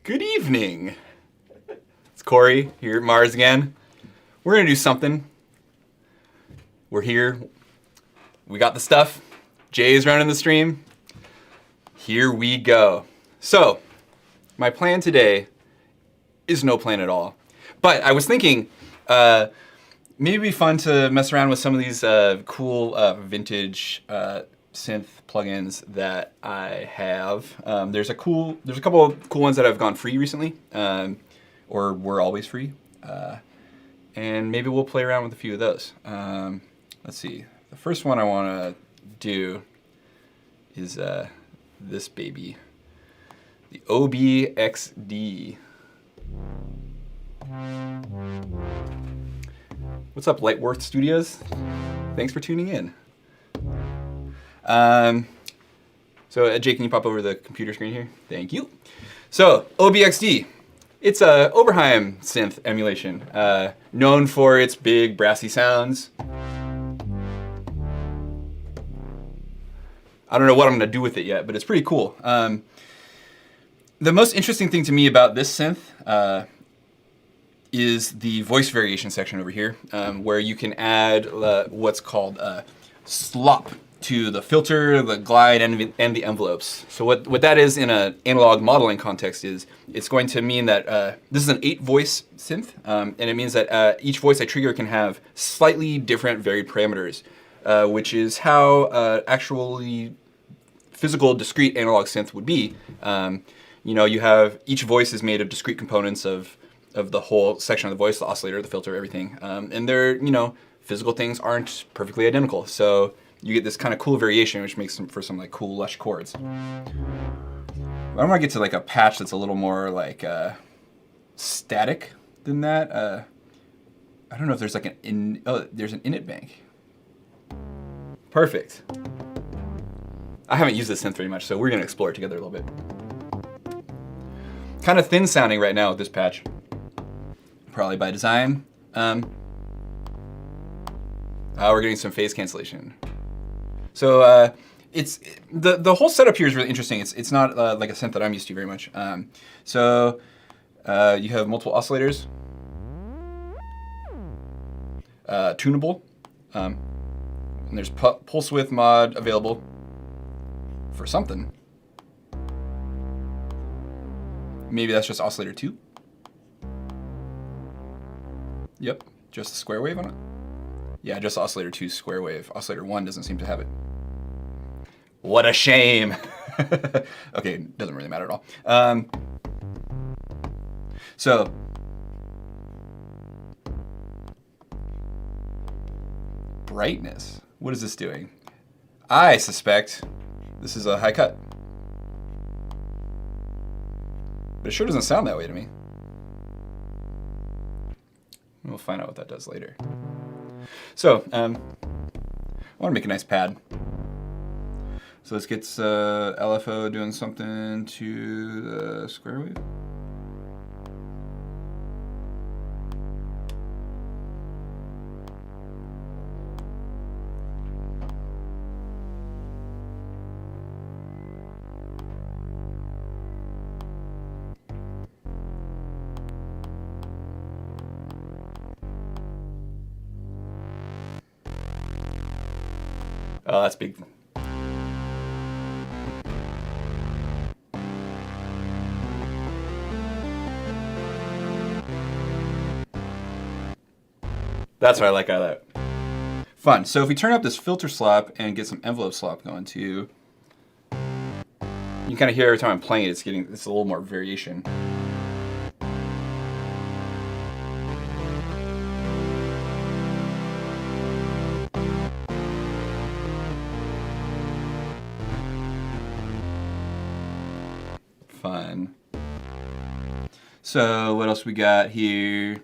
Good evening. It's Corey here at MARZ again. We're going to do something. We're here. We got the stuff. Jay's running the stream. Here we go. So, my plan today is no plan at all. But I was thinking, maybe it'd be fun to mess around with some of these cool vintage synth plugins that I have. There's a couple of cool ones that have gone free recently, or were always free, and maybe we'll play around with a few of those. Let's see. The first one I want to do is this baby, the OBXD. What's up, Lightworth Studios? Thanks for tuning in. So Jay, can you pop over the computer screen here? Thank you. So OBXD, it's a Oberheim synth emulation, known for its big brassy sounds. I don't know what I'm gonna do with it yet, but it's pretty cool. The most interesting thing to me about this synth is the voice variation section over here, where you can add what's called slop to the filter, the glide, and the envelopes. So what that is in an analog modeling context is it's going to mean that this is an 8-voice synth, and it means that each voice I trigger can have slightly different varied parameters, which is how actually physical discrete analog synth would be. You know, you have each voice is made of discrete components of the whole section of the voice, the oscillator, the filter, everything, and they're, you know, physical things aren't perfectly identical. So you get this kind of cool variation, which makes them for some like cool lush chords. But I want to get to like a patch that's a little more like static than that. I don't know if there's like there's an init bank. Perfect. I haven't used this synth very much, so we're gonna explore it together a little bit. Kind of thin sounding right now with this patch, probably by design. We're getting some phase cancellation. So it's the whole setup here is really interesting. It's not like a synth that I'm used to very much. So you have multiple oscillators, tunable, and there's pulse width mod available for something. Maybe that's just oscillator 2. Yep, just a square wave on it. Yeah, just oscillator 2 square wave. Oscillator 1 doesn't seem to have it. What a shame. Okay, doesn't really matter at all. So brightness. What is this doing? I suspect this is a high cut. But it sure doesn't sound that way to me. We'll find out what that does later. So, I want to make a nice pad. So let's get LFO doing something to the square wave. Oh, that's big. That's what I like out of that. Fun. So if we turn up this filter slop and get some envelope slop going too, you can kind of hear every time I'm playing it, it's a little more variation. Fun. So what else we got here?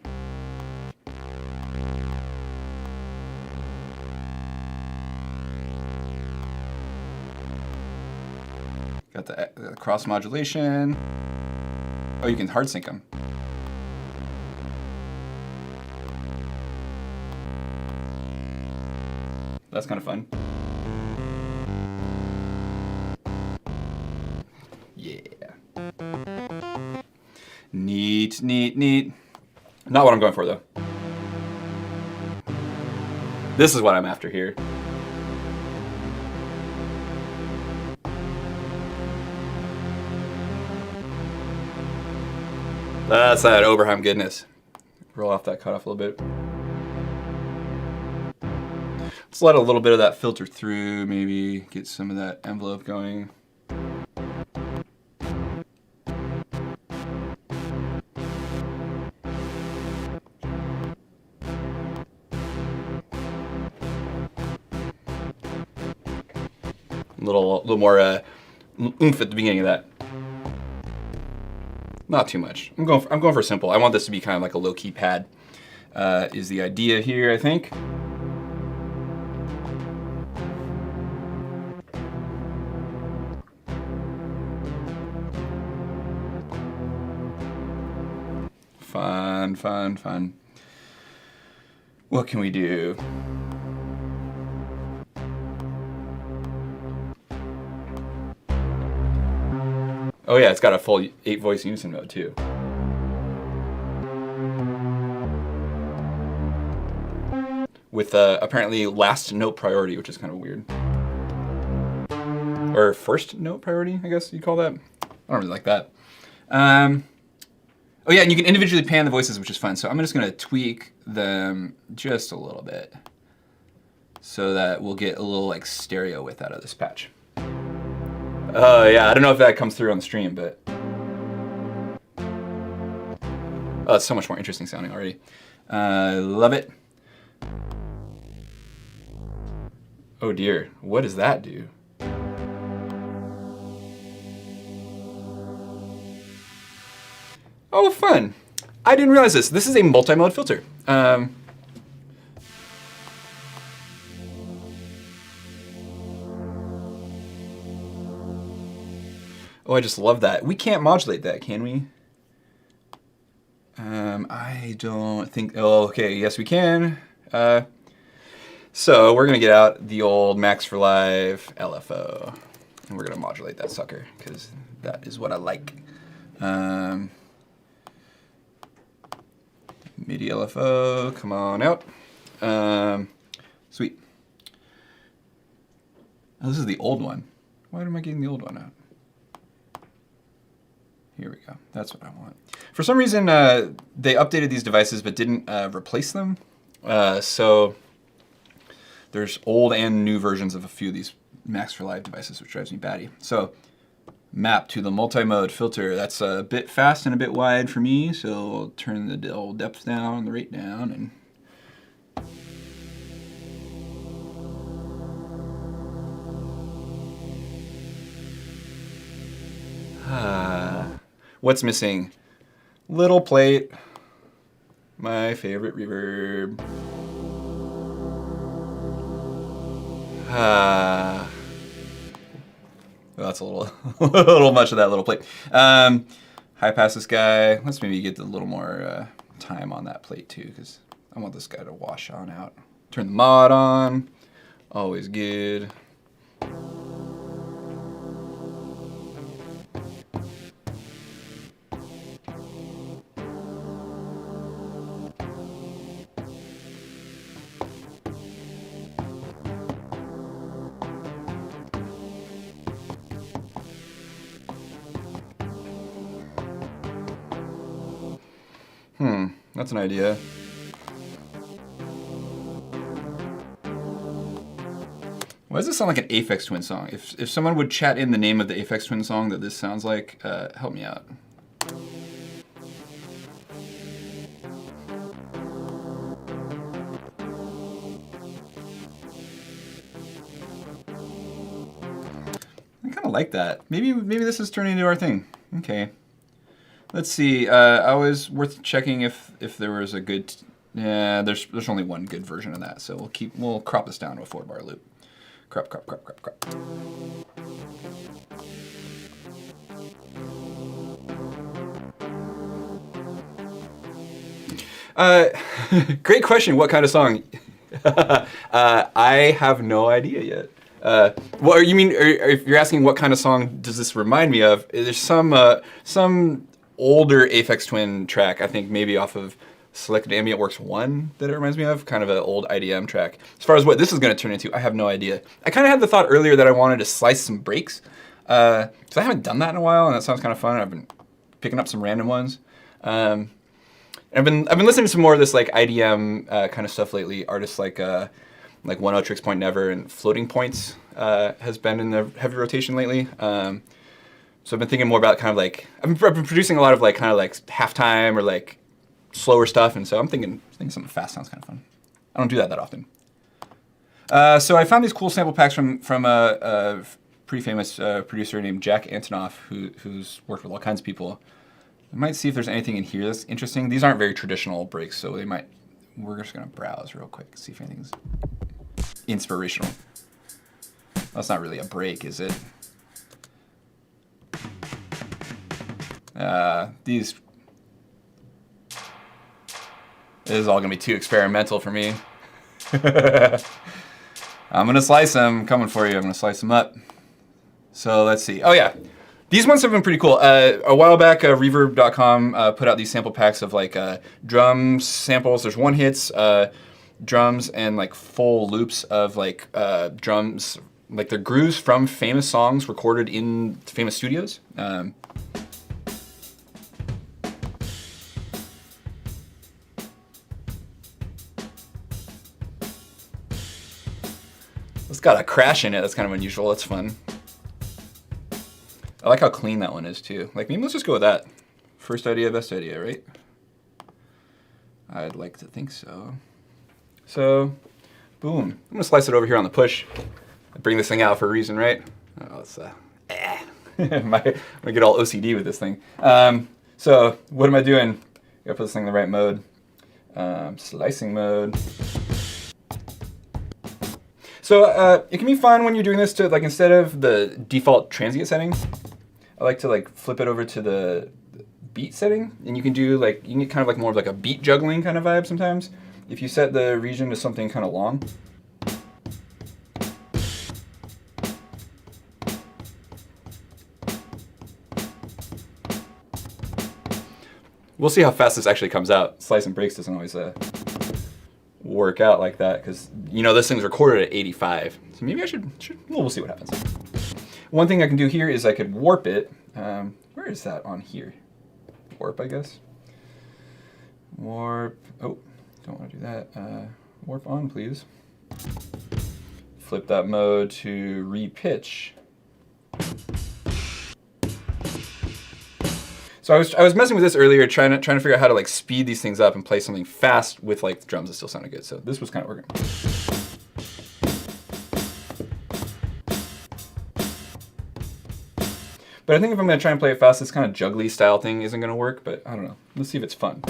Got the cross modulation. Oh, you can hard sync them. That's kind of fun. Yeah. Neat, neat, neat. Not what I'm going for though. This is what I'm after here. That's that Oberheim goodness. Roll off that cutoff a little bit. Let's let a little bit of that filter through, maybe get some of that envelope going. A little more oomph at the beginning of that. Not too much. I'm going for simple. I want this to be kind of like a low-key pad. Is the idea here, I think. Fun, fun, fun. What can we do? Oh yeah, it's got a full 8-voice unison mode too. With apparently last note priority, which is kind of weird. Or first note priority, I guess you'd call that. I don't really like that. Oh yeah, and you can individually pan the voices, which is fun. So I'm just gonna tweak them just a little bit so that we'll get a little like stereo width out of this patch. Yeah, I don't know if that comes through on the stream, but oh, it's so much more interesting sounding already. Love it. Oh dear, what does that do? Oh, fun. I didn't realize this. This is a multi-mode filter. Oh, I just love that. We can't modulate that, can we? I don't think, oh, okay, yes we can. So we're gonna get out the old Max for Live LFO, and we're gonna modulate that sucker, because that is what I like. MIDI LFO, come on out. Sweet. Oh, this is the old one. Why am I getting the old one out? Here we go. That's what I want. For some reason, they updated these devices but didn't replace them. So there's old and new versions of a few of these Max for Live devices, which drives me batty. So map to the multi-mode filter. That's a bit fast and a bit wide for me, so I'll turn the old depth down, the rate down, and what's missing? Little plate. My favorite reverb. Well, that's a little, a little much of that little plate. High pass this guy. Let's maybe get a little more time on that plate too, because I want this guy to wash on out. Turn the mod on. Always good. That's an idea. Why does this sound like an Aphex Twin song? If someone would chat in the name of the Aphex Twin song that this sounds like, help me out. I kind of like that. Maybe this is turning into our thing. Okay. Let's see. Always worth checking if there was a good. Yeah, there's only one good version of that, so we'll crop this down to a 4-bar loop. Crop. Great question. What kind of song? I have no idea yet. What you mean? If you're asking what kind of song does this remind me of? There's some older Aphex Twin track, I think maybe off of Selected Ambient Works 1 that it reminds me of, kind of an old IDM track. As far as what this is going to turn into, I have no idea. I kind of had the thought earlier that I wanted to slice some breaks, because I haven't done that in a while, and that sounds kind of fun. I've been picking up some random ones. I've been listening to some more of this like IDM kind of stuff lately. Artists like One O Tricks Point Never and Floating Points has been in the heavy rotation lately. So I've been thinking more about kind of like I've been producing a lot of like kind of like halftime or like slower stuff, and so I'm thinking something fast sounds kind of fun. I don't do that often. So I found these cool sample packs from a pretty famous producer named Jack Antonoff, who's worked with all kinds of people. I might see if there's anything in here that's interesting. These aren't very traditional breaks, so we're just gonna browse real quick, see if anything's inspirational. That's not really a break, is it? This is all gonna be too experimental for me. I'm gonna slice them, coming for you. I'm gonna slice them up. So let's see. Oh yeah, these ones have been pretty cool. A while back, Reverb.com put out these sample packs of like drum samples. There's one hits, drums, and like full loops of like drums, like they're grooves from famous songs recorded in famous studios. It's got a crash in it. That's kind of unusual. That's fun. I like how clean that one is too. Like maybe let's just go with that. First idea, best idea, right? I'd like to think so. So, boom. I'm gonna slice it over here on the push. I bring this thing out for a reason, right? Oh, it's I'm gonna get all OCD with this thing. So what am I doing? Gotta put this thing in the right mode. Slicing mode. So it can be fun when you're doing this to like instead of the default transient setting, I like to like flip it over to the beat setting, and you can do like you can get kind of like more of like a beat juggling kind of vibe sometimes. If you set the region to something kind of long. We'll see how fast this actually comes out. Slice and breaks doesn't always work out like that because you know this thing's recorded at 85. So maybe I should well, we'll see what happens. One thing I can do here is I could warp it. Where is that on here? Warp, I guess. Warp. Oh, don't want to do that. Warp on, please. Flip that mode to repitch. So I was messing with this earlier, trying to figure out how to like speed these things up and play something fast with like the drums that still sounded good. So this was kind of working. But I think if I'm gonna try and play it fast, this kind of juggly style thing isn't gonna work. But I don't know. Let's see if it's fun.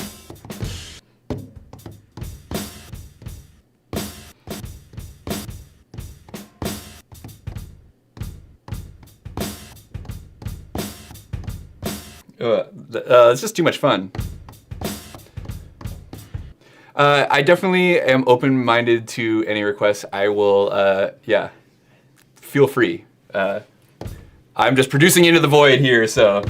It's just too much fun. I definitely am open-minded to any requests. I will, yeah, feel free. I'm just producing into the void here, so.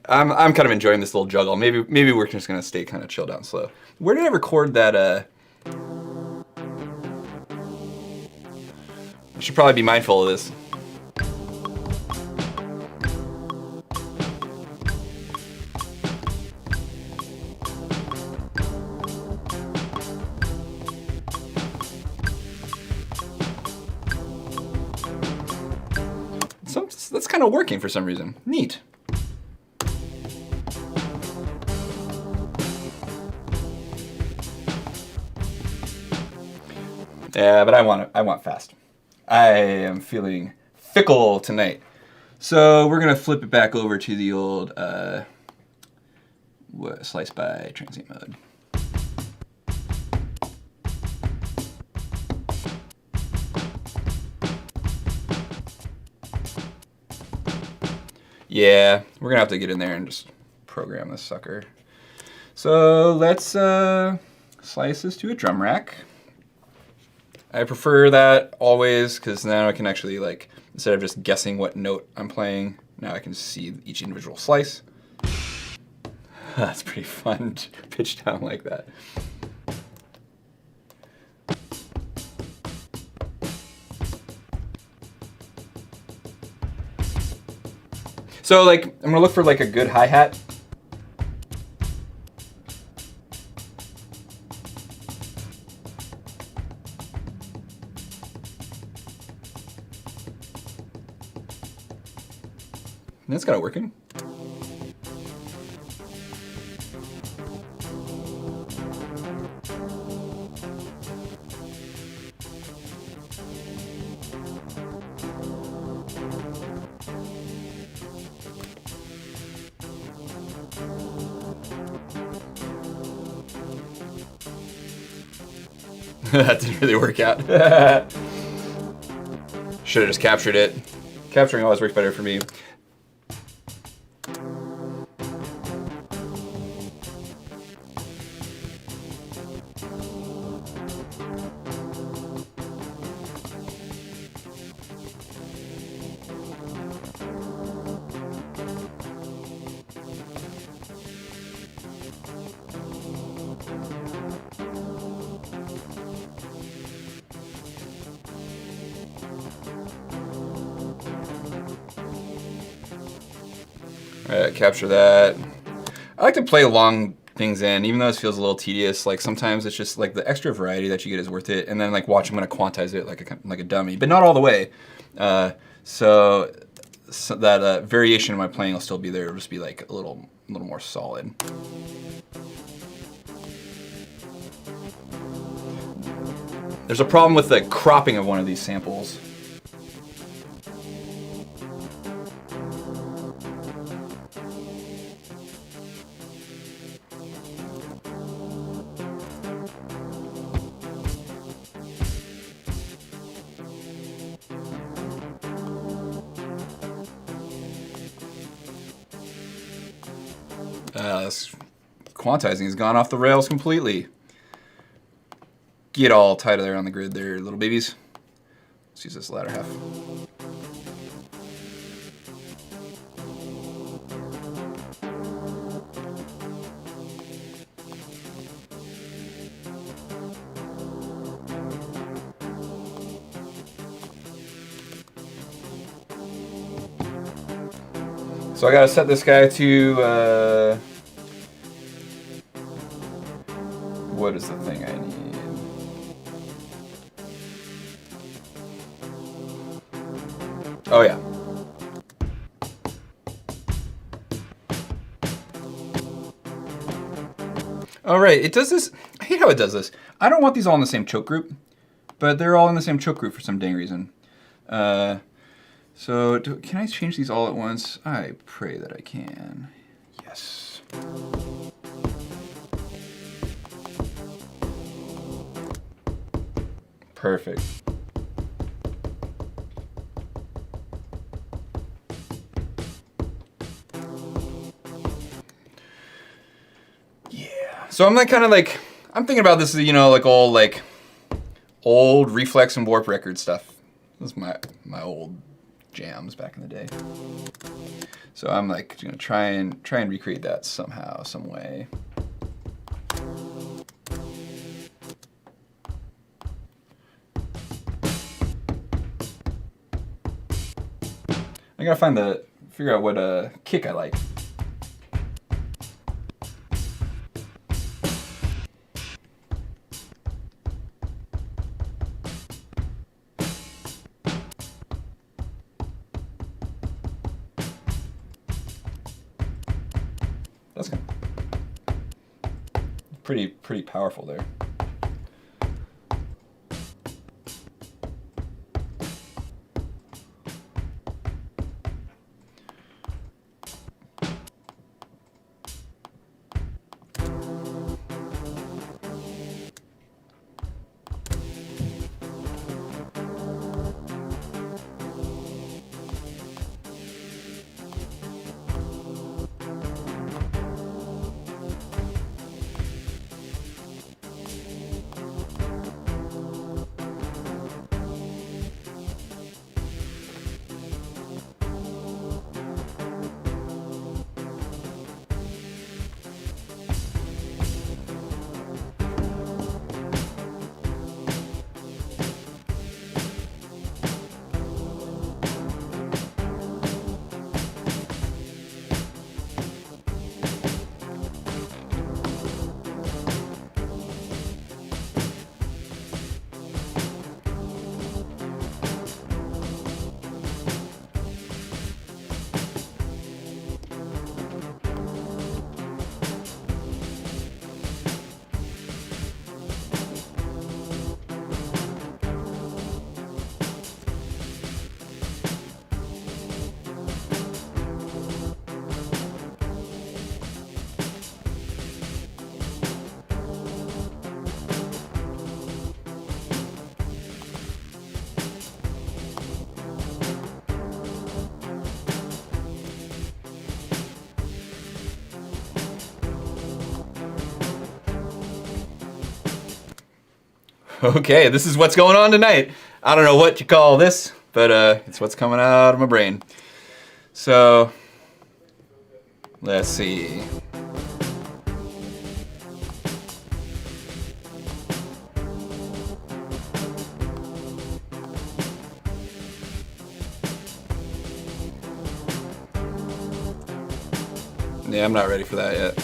I'm kind of enjoying this little juggle. Maybe we're just gonna stay kind of chilled out and slow. Where did I record that? I should probably be mindful of this. So that's kind of working for some reason. Neat. Yeah, but I want fast. I am feeling fickle tonight. So we're gonna flip it back over to the old slice by transient mode. Yeah, we're gonna have to get in there and just program this sucker. So let's slice this to a drum rack. I prefer that always because now I can actually, like, instead of just guessing what note I'm playing, now I can see each individual slice. That's pretty fun to pitch down like that. So, like, I'm gonna look for like a good hi-hat. That's kind of working. That didn't really work out. Should have just captured it. Capturing always works better for me. Alright, capture that. I like to play long things in, even though this feels a little tedious. Like sometimes it's just like the extra variety that you get is worth it. And then like watch, I'm gonna quantize it like a dummy, but not all the way. So that variation in my playing will still be there. It'll just be like a little more solid. There's a problem with the cropping of one of these samples. This quantizing has gone off the rails completely. Get all tight there on the grid there, little babies. Let's use this latter half. So I gotta set this guy to, what is the thing I need? Oh yeah. All right, it does this. I hate how it does this. I don't want these all in the same choke group, but they're all in the same choke group for some dang reason. So can I change these all at once? I pray that I can. Yes. Perfect. Yeah. So I'm like kind of like, I'm thinking about this, you know, like old reflex and warp record stuff. This is my old jams back in the day. So I'm like gonna try and recreate that somehow, some way. I gotta figure out what kick I like. That's kind of pretty powerful there. Okay, this is what's going on tonight. I don't know what you call this, but it's what's coming out of my brain. So, let's see. Yeah, I'm not ready for that yet.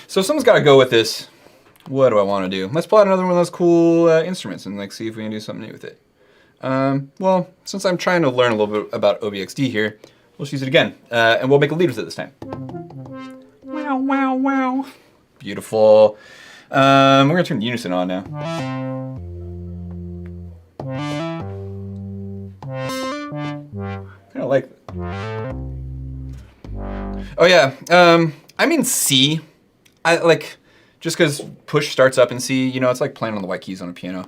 So someone's got to go with this. What do I want to do? Let's pull out another one of those cool instruments and like see if we can do something new with it. Well, since I'm trying to learn a little bit about OBXD here, we'll just use it again. And we'll make a lead with it this time. Wow, wow, wow. Beautiful. We're going to turn unison on now. Kind of like it. Oh yeah, I'm in C. I like, just because push starts up in C, you know, it's like playing on the white keys on a piano.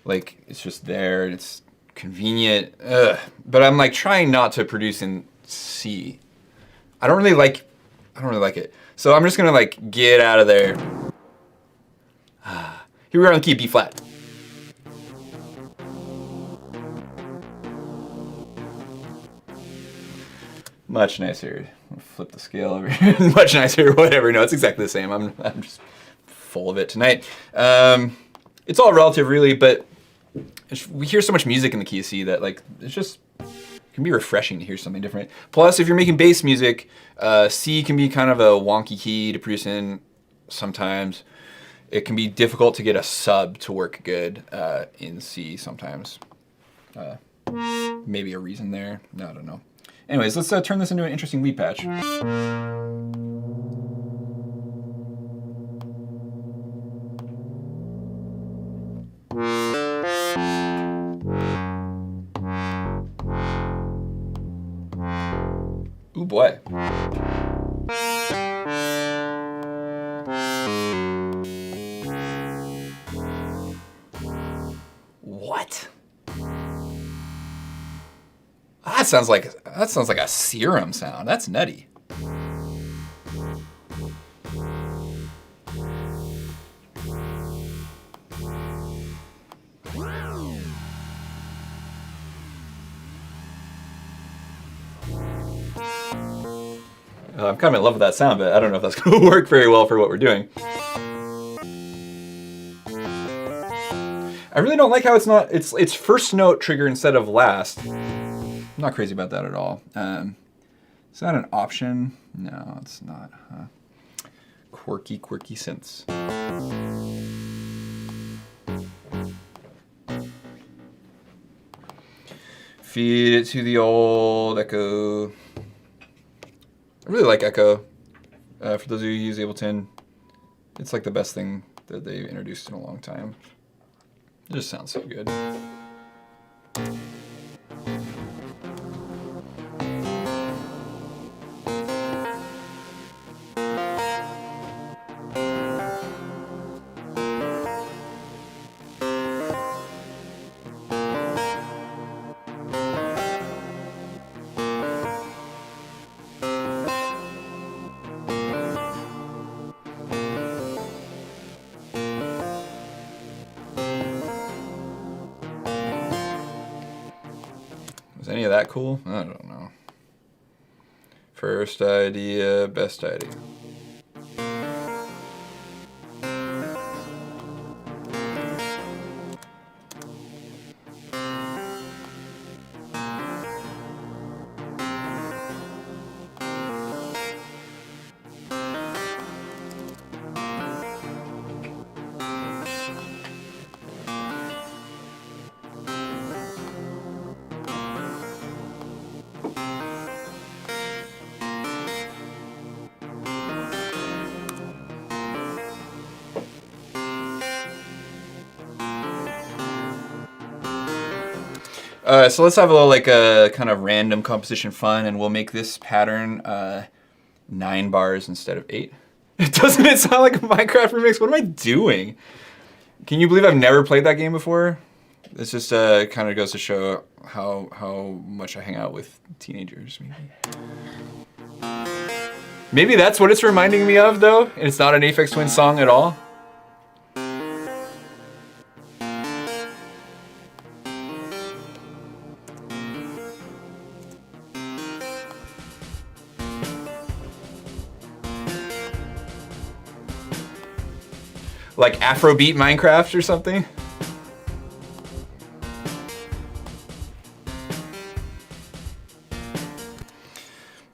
Like, it's just there, and it's convenient. But I'm like trying not to produce in C. I don't really like it. So I'm just gonna like get out of there. Here we are on the key B flat. Much nicer. I'll flip the scale over here. Much nicer, whatever. No, it's exactly the same. I'm just full of it tonight. It's all relative, really, but we hear so much music in the key of C that like it's just can be refreshing to hear something different. Plus, if you're making bass music, C can be kind of a wonky key to produce in. Sometimes it can be difficult to get a sub to work good in C. Sometimes, maybe a reason there. No, I don't know. Anyways, let's turn this into an interesting lead patch. Ooh boy. What? That sounds like a serum sound. That's nutty. I'm kind of in love with that sound, but I don't know if that's going to work very well for what we're doing. I really don't like how it's first note trigger instead of last. I'm not crazy about that at all. Is that an option? No, it's not. Huh? Quirky synths. Feed it to the old Echo. I really like Echo. For those of you who use Ableton, it's like the best thing that they've introduced in a long time. It just sounds so good. Was any of that cool? I don't know. First idea, best idea. So let's have a little like a kind of random composition fun, and we'll make this pattern 9 bars instead of 8. Doesn't it sound like a Minecraft remix? What am I doing? Can you believe I've never played that game before? It's just kind of goes to show how much I hang out with teenagers. Maybe that's what it's reminding me of, though. And it's not an Aphex Twin song at all. like Afrobeat Minecraft or something.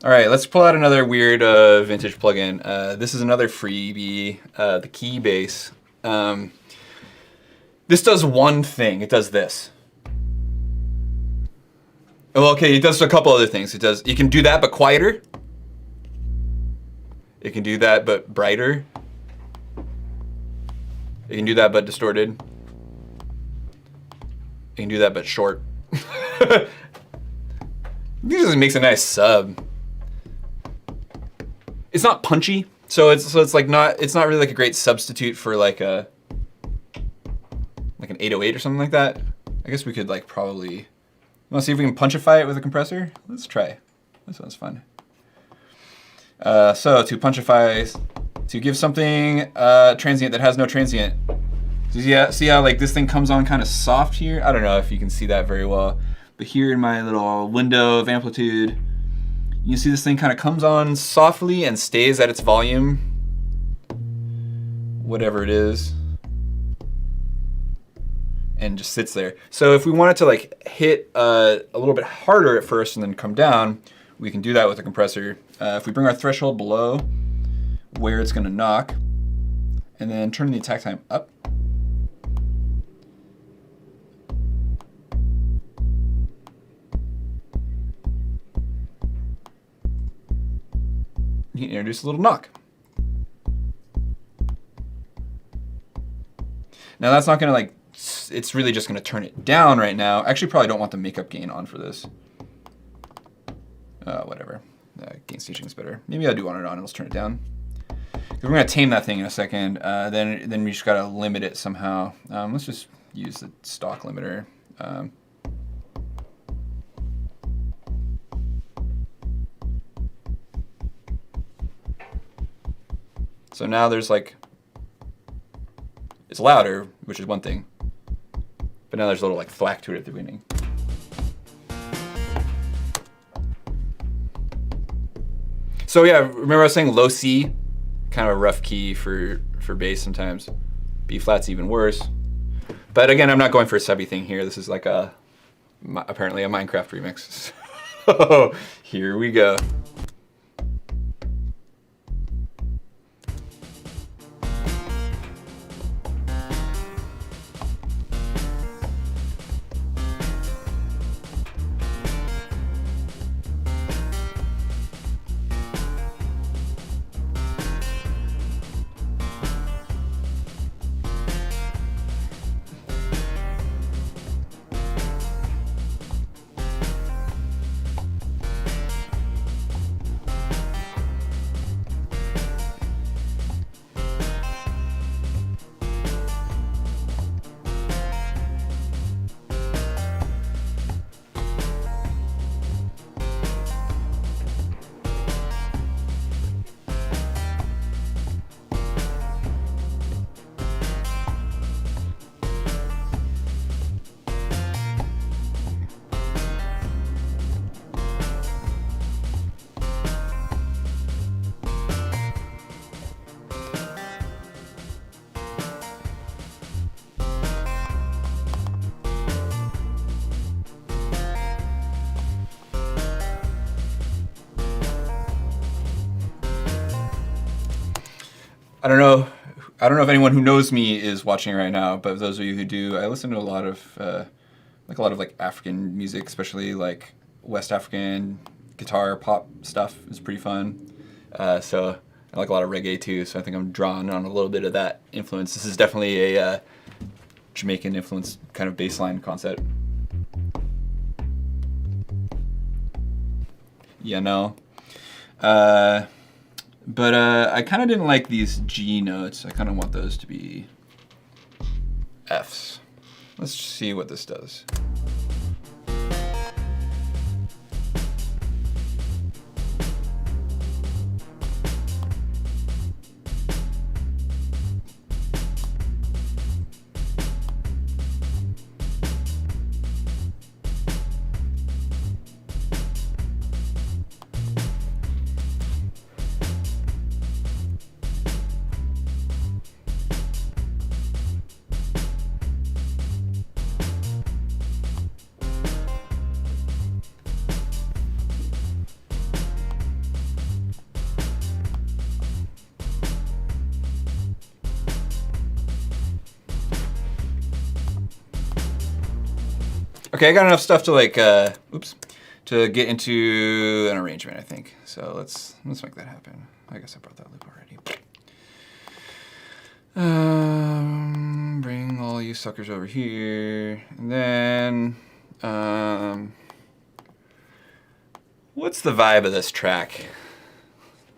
All right, let's pull out another weird vintage plugin. This is another freebie, the Keybase. This does one thing. It does this. Oh, okay, it does a couple other things. You can do that, but quieter. It can do that, but brighter. It can do that, but distorted. It can do that, but short. This just makes a nice sub. It's not punchy, so it's like it's not really like a great substitute for like an 808 or something like that. I guess we could like probably. Want to see if we can punchify it with a compressor? Let's try. This one's fun. So to punchify, to give something transient that has no transient. So see how like this thing comes on kind of soft here? I don't know if you can see that very well, but here in my little window of amplitude, you see this thing kind of comes on softly and stays at its volume, whatever it is, and just sits there. So if we wanted to like hit a little bit harder at first and then come down, we can do that with a compressor. If we bring our threshold below where it's gonna knock, and then turn the attack time up, you can introduce a little knock. Now that's not gonna like, it's really just gonna turn it down right now. I actually probably don't want the makeup gain on for this. Whatever, gain staging is better. Maybe I do want it on, let's turn it down. Because we're gonna tame that thing in a second. Then we just gotta limit it somehow. Let's just use the stock limiter. So now there's like, it's louder, which is one thing, but now there's a little like thwack to it at the beginning. So yeah, remember I was saying low C, kind of a rough key for bass sometimes. B flat's even worse. But again, I'm not going for a subby thing here. This is like apparently a Minecraft remix. So here we go. I don't know if anyone who knows me is watching right now, but those of you who do, I listen to a lot of like African music, especially like West African guitar pop stuff is pretty fun. So I like a lot of reggae too, so I think I'm drawn on a little bit of that influence. This is definitely a Jamaican influence kind of bass line concept. Yeah, no. But I kind of didn't like these G notes. I kind of want those to be Fs. Let's see what this does. Okay, I got enough stuff to like, oops, to get into an arrangement, I think. So let's make that happen. I guess I brought that loop already. Bring all you suckers over here, and then, what's the vibe of this track?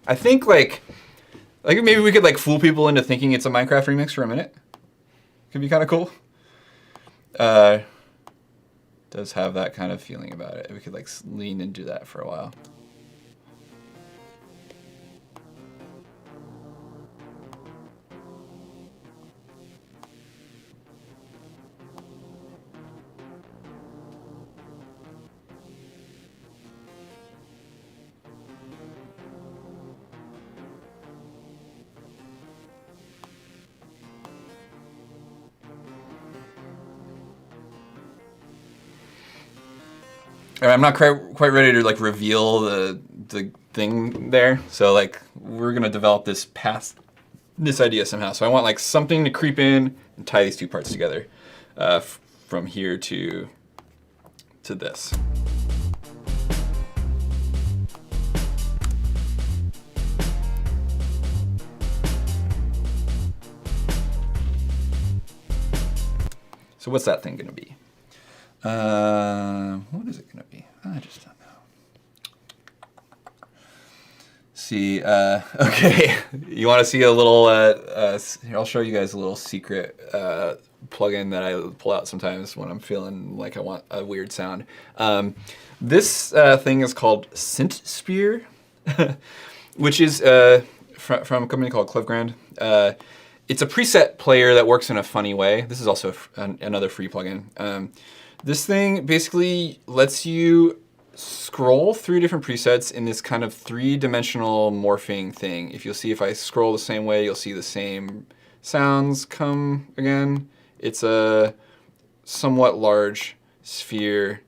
I think like maybe we could like fool people into thinking it's a Minecraft remix for a minute. Could be kind of cool. Does have that kind of feeling about it. We could like lean into that for a while. I'm not quite ready to like reveal the thing there. So like we're gonna develop this idea somehow. So I want like something to creep in and tie these two parts together from here to this. So what's that thing gonna be? What is it gonna be? I just don't know. See, okay, you want to see a little? Here, I'll show you guys a little secret plugin that I pull out sometimes when I'm feeling like I want a weird sound. This thing is called Synth Spear, which is from a company called Clevegrand. It's a preset player that works in a funny way. This is also another free plugin. This thing basically lets you scroll through different presets in this kind of three-dimensional morphing thing. If you'll see, if I scroll the same way, you'll see the same sounds come again. It's a somewhat large sphere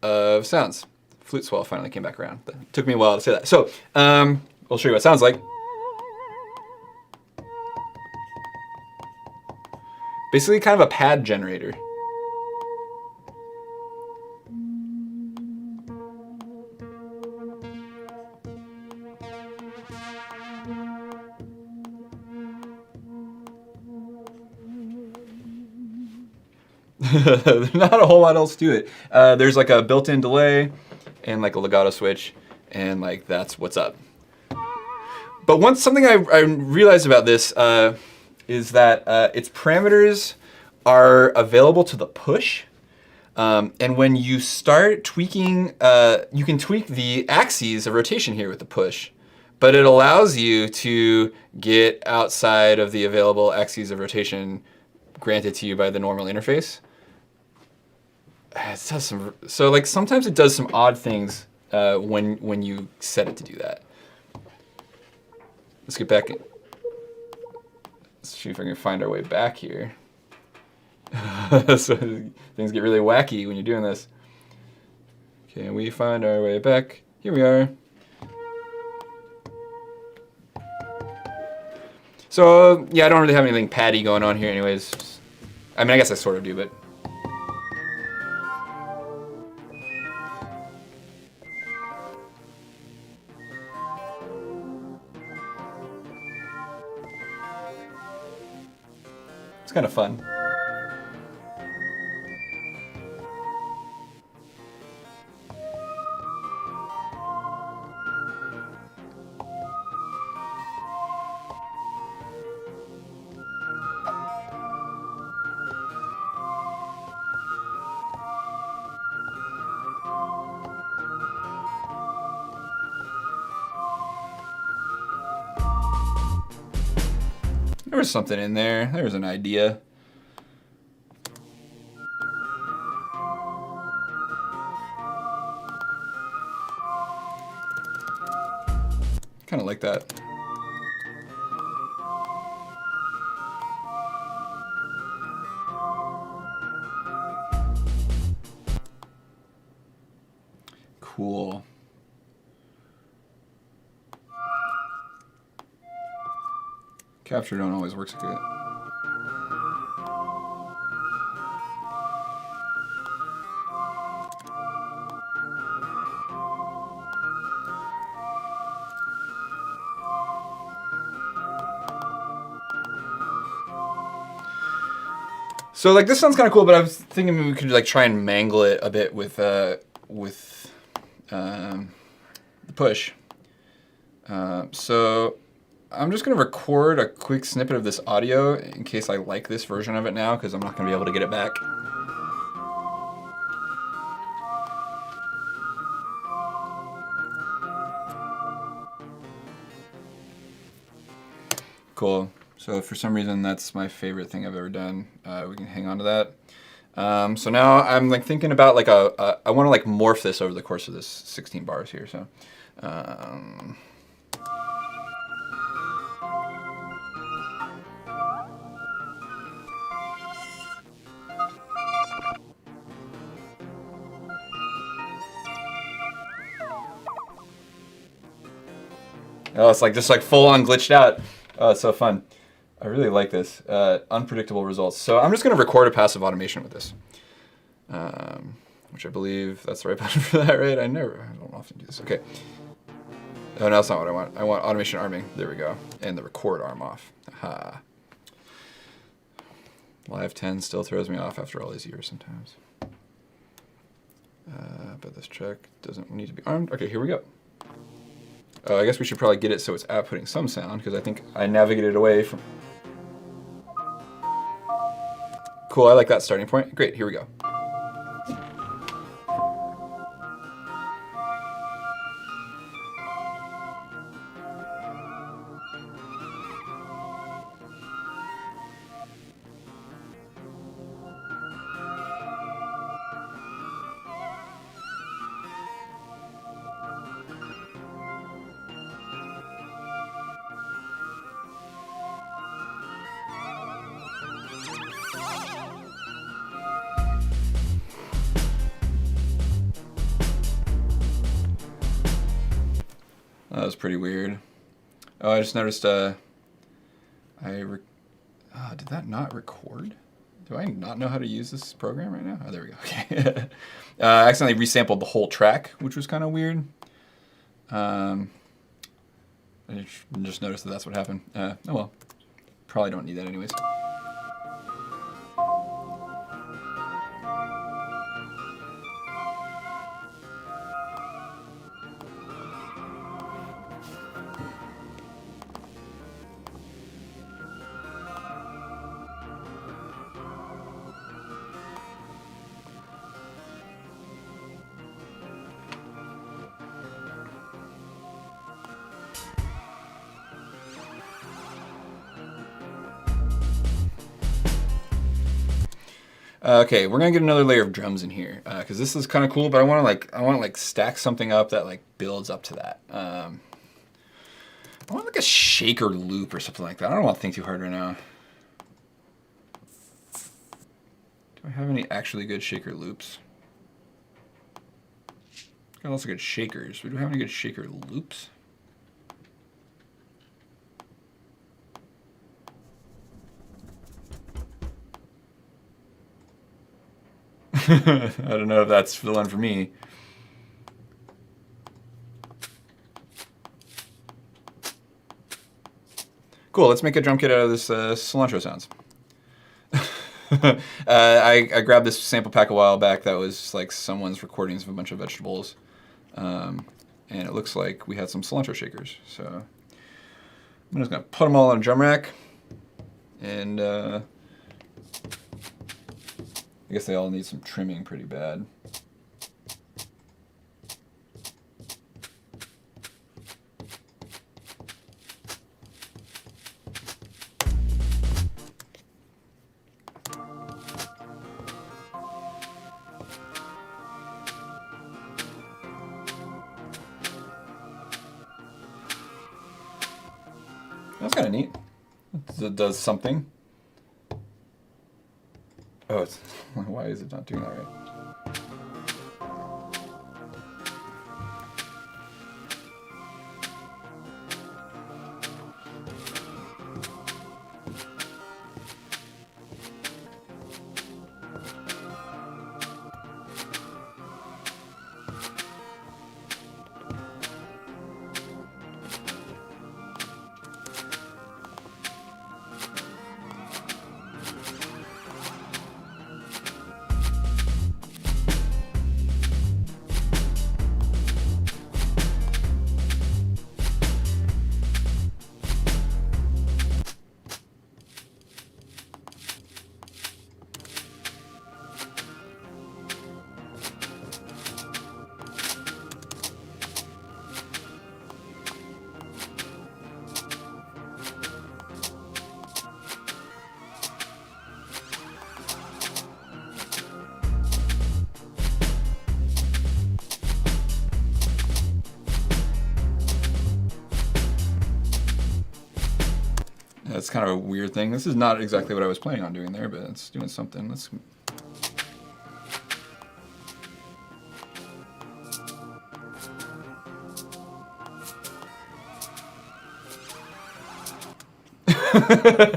of sounds. Flute Swell finally came back around. It took me a while to say that. So we'll show you what it sounds like. Basically kind of a pad generator. There's not a whole lot else to it. There's like a built-in delay and like a legato switch, and like that's what's up. But something I realized about this is that its parameters are available to the push. And when you start tweaking, you can tweak the axes of rotation here with the push, but it allows you to get outside of the available axes of rotation granted to you by the normal interface. It does some, so like sometimes it does some odd things when you set it to do that. Let's get back in. Let's see if I can find our way back here. So things get really wacky when you're doing this. Can we find our way back? Here we are. So yeah, I don't really have anything paddy going on here anyways. I mean, I guess I sort of do, but. It's kind of fun. There was something in there. There was an idea. Kind of like that. Cool. Capture don't always work so good. So like this sounds kind of cool, but I was thinking maybe we could like try and mangle it a bit with the push. So I'm just gonna record a quick snippet of this audio in case I like this version of it now, because I'm not gonna be able to get it back. Cool. So for some reason, that's my favorite thing I've ever done. We can hang on to that. So now I'm like thinking about like I want to like morph this over the course of this 16 bars here. So. Oh, it's like just like full on glitched out. Oh, it's so fun. I really like this. Unpredictable results. So I'm just going to record a passive automation with this, which I believe that's the right button for that, right? I don't often do this. Okay. Oh, no, that's not what I want. I want automation arming. There we go. And the record arm off. Aha. Live 10 still throws me off after all these years sometimes. But this track doesn't need to be armed. Okay, here we go. I guess we should probably get it so it's outputting some sound, because I think I navigated away from... Cool, I like that starting point. Great, here we go. That was pretty weird. Oh, I just noticed, did that not record? Do I not know how to use this program right now? Oh, there we go, okay. I accidentally resampled the whole track, which was kind of weird. I just noticed that that's what happened. Oh well, probably don't need that anyways. Okay, we're gonna get another layer of drums in here because this is kind of cool, but I want to like stack something up that like builds up to that. I want like a shaker loop or something like that. I don't want to think too hard right now. Do I have any actually good shaker loops? Got lots of good shakers. We don't have any good shaker loops. I don't know if that's the one for me. Cool, let's make a drum kit out of this cilantro sounds. I grabbed this sample pack a while back that was like someone's recordings of a bunch of vegetables. And it looks like we had some cilantro shakers. So I'm just gonna put them all on a drum rack. And I guess they all need some trimming pretty bad. That's kind of neat. It does something. Oh, it's, why is it not doing that right? That's kind of a weird thing. This is not exactly what I was planning on doing there, but it's doing something. Let's.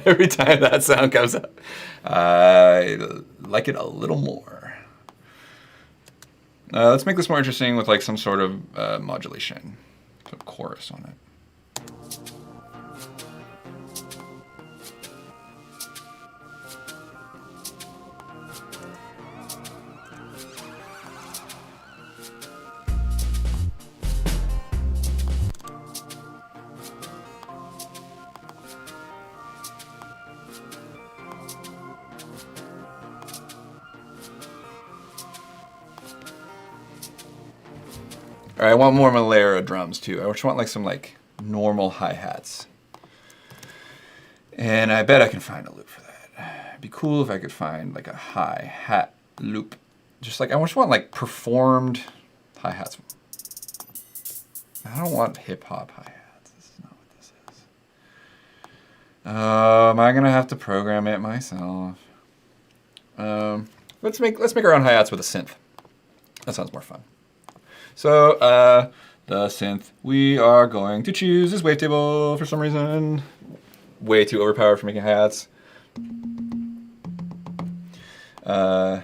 Every time that sound comes up, I like it a little more. Let's make this more interesting with like some sort of modulation, a chorus on it. All right, I want more of a layer of drums too. I just want like some like normal hi-hats. And I bet I can find a loop for that. It'd be cool if I could find like a hi-hat loop. Just like, I just want like performed hi-hats. I don't want hip-hop hi-hats. This is not what this is. Am I gonna have to program it myself? Let's make our own hi-hats with a synth. That sounds more fun. So the synth we are going to choose is wavetable for some reason. Way too overpowered for making hi-hats. Man,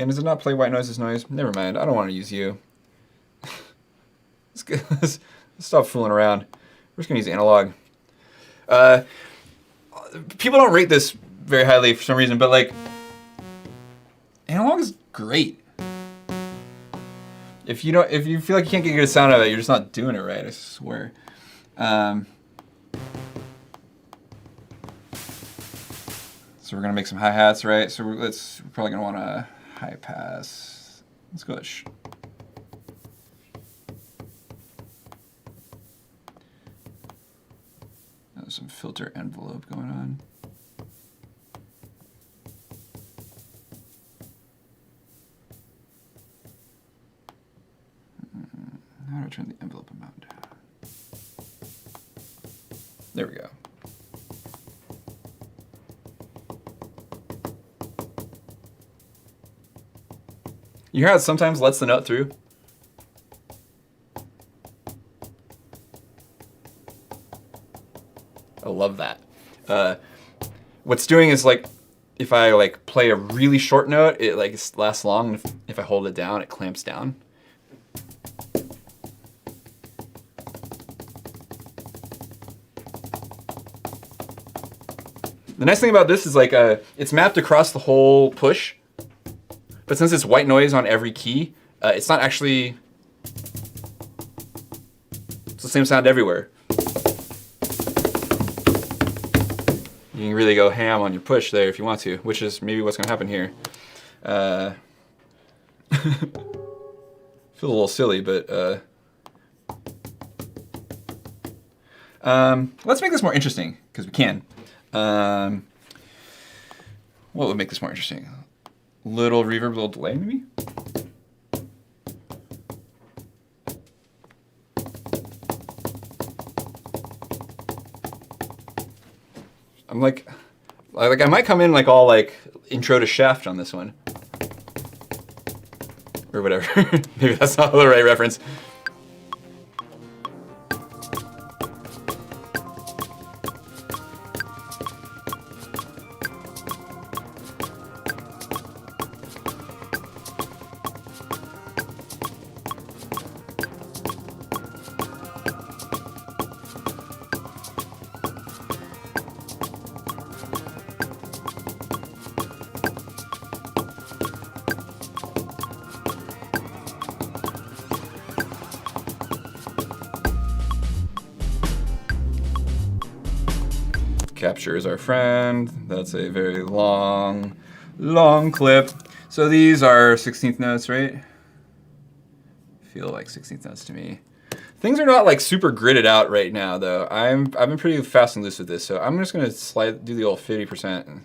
does it not play white noise as noise? Never mind, I don't want to use you. Let's stop fooling around. We're just gonna use analog. People don't rate this very highly for some reason, but like, analog is great. If you feel like you can't get a good sound out of it, you're just not doing it right, I swear. So we're gonna make some hi-hats, right? So we're probably gonna want a high pass. Let's go with there's some filter envelope going on. How do I turn the envelope amount down? There we go. You hear how it sometimes lets the note through? I love that. What's doing is like, if I like play a really short note, it like lasts long. And if I hold it down, it clamps down. The nice thing about this is like it's mapped across the whole push, but since it's white noise on every key, it's not actually, it's the same sound everywhere. You can really go ham on your push there if you want to, which is maybe what's gonna happen here. Feel a little silly, but let's make this more interesting, because we can. What would make this more interesting? Little reverb, little delay, maybe? I'm like I might come in like all like intro to Shaft on this one. Or whatever. Maybe that's not the right reference. Capture is our friend. That's a very long clip. So these are 16th notes, right? Feel like 16th notes to me. Things are not like super gridded out right now though. I've been pretty fast and loose with this, so I'm just gonna do the old 50%.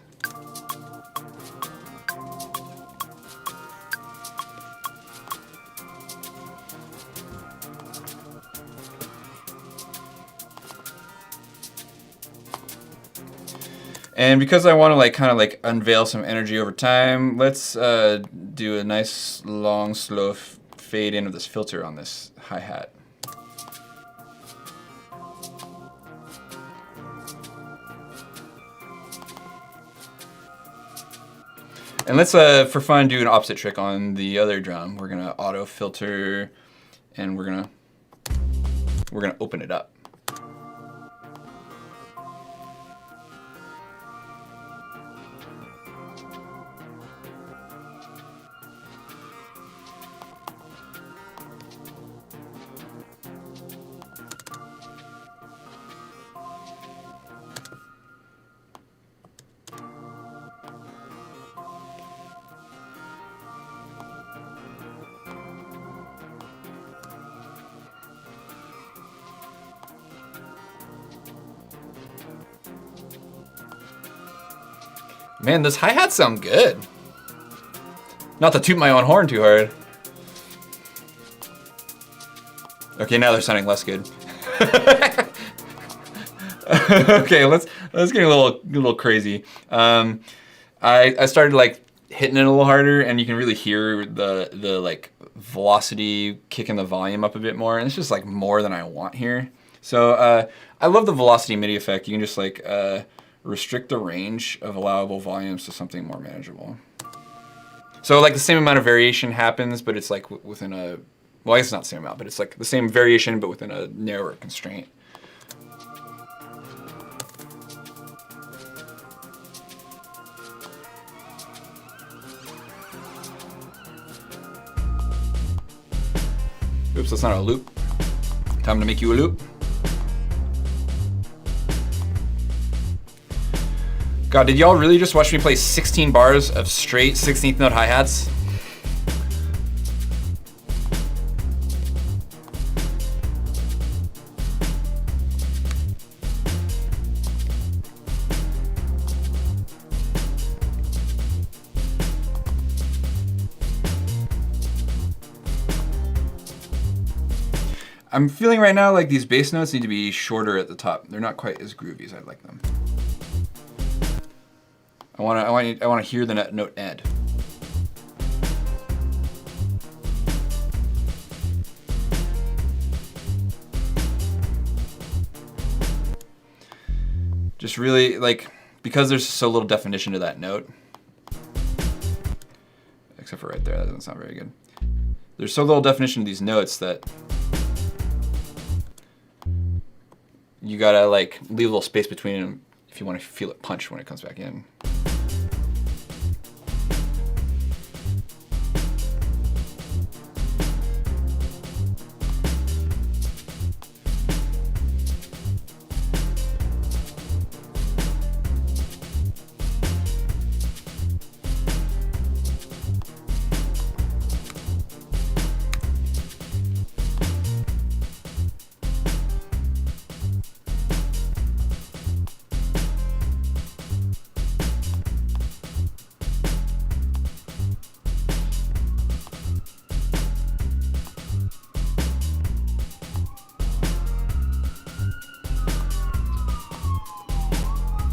And because I want to like kind of like unveil some energy over time, let's do a nice long slow fade in of this filter on this hi-hat. And let's for fun do an opposite trick on the other drum. We're gonna auto filter, and we're gonna open it up. Man, those hi-hats sound good. Not to toot my own horn too hard. Okay, now they're sounding less good. Okay, let's get a little crazy. I started like hitting it a little harder, and you can really hear the like velocity kicking the volume up a bit more, and it's just like more than I want here. So I love the velocity MIDI effect. You can just like restrict the range of allowable volumes to something more manageable. So like the same amount of variation happens, but it's like within a, well, I guess it's not the same amount, but it's like the same variation, but within a narrower constraint. Oops, that's not a loop. Time to make you a loop. God, did y'all really just watch me play 16 bars of straight 16th note hi-hats? I'm feeling right now like these bass notes need to be shorter at the top. They're not quite as groovy as I'd like them. I want to hear the note end. Just really like, because there's so little definition to that note, except for right there, that doesn't sound very good. There's so little definition to these notes that you gotta like leave a little space between them if you want to feel it punch when it comes back in.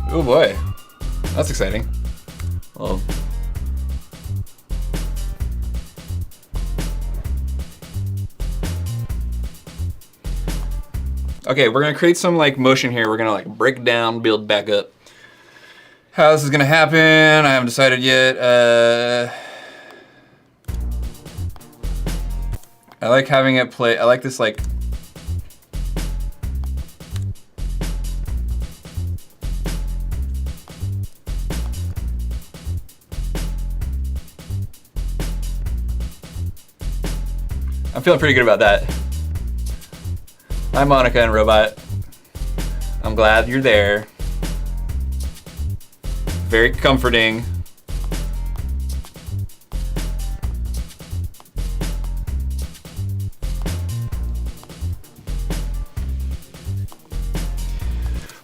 Oh boy, that's exciting. Well, okay, we're gonna create some like motion here. We're gonna like break down, build back up. How this is gonna happen, I haven't decided yet. I like having it play, I like this like, I'm feeling pretty good about that. Hi Monica and Robot. I'm glad you're there. Very comforting.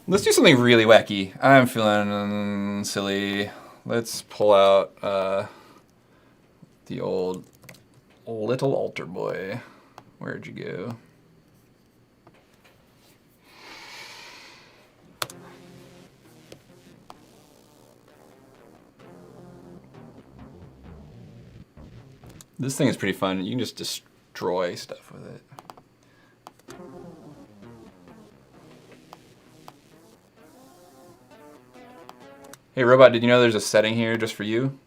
Let's do something really wacky. I'm feeling silly. Let's pull out the old Little Altar Boy. Where'd you go? This thing is pretty fun. You can just destroy stuff with it. Hey robot, did you know there's a setting here just for you?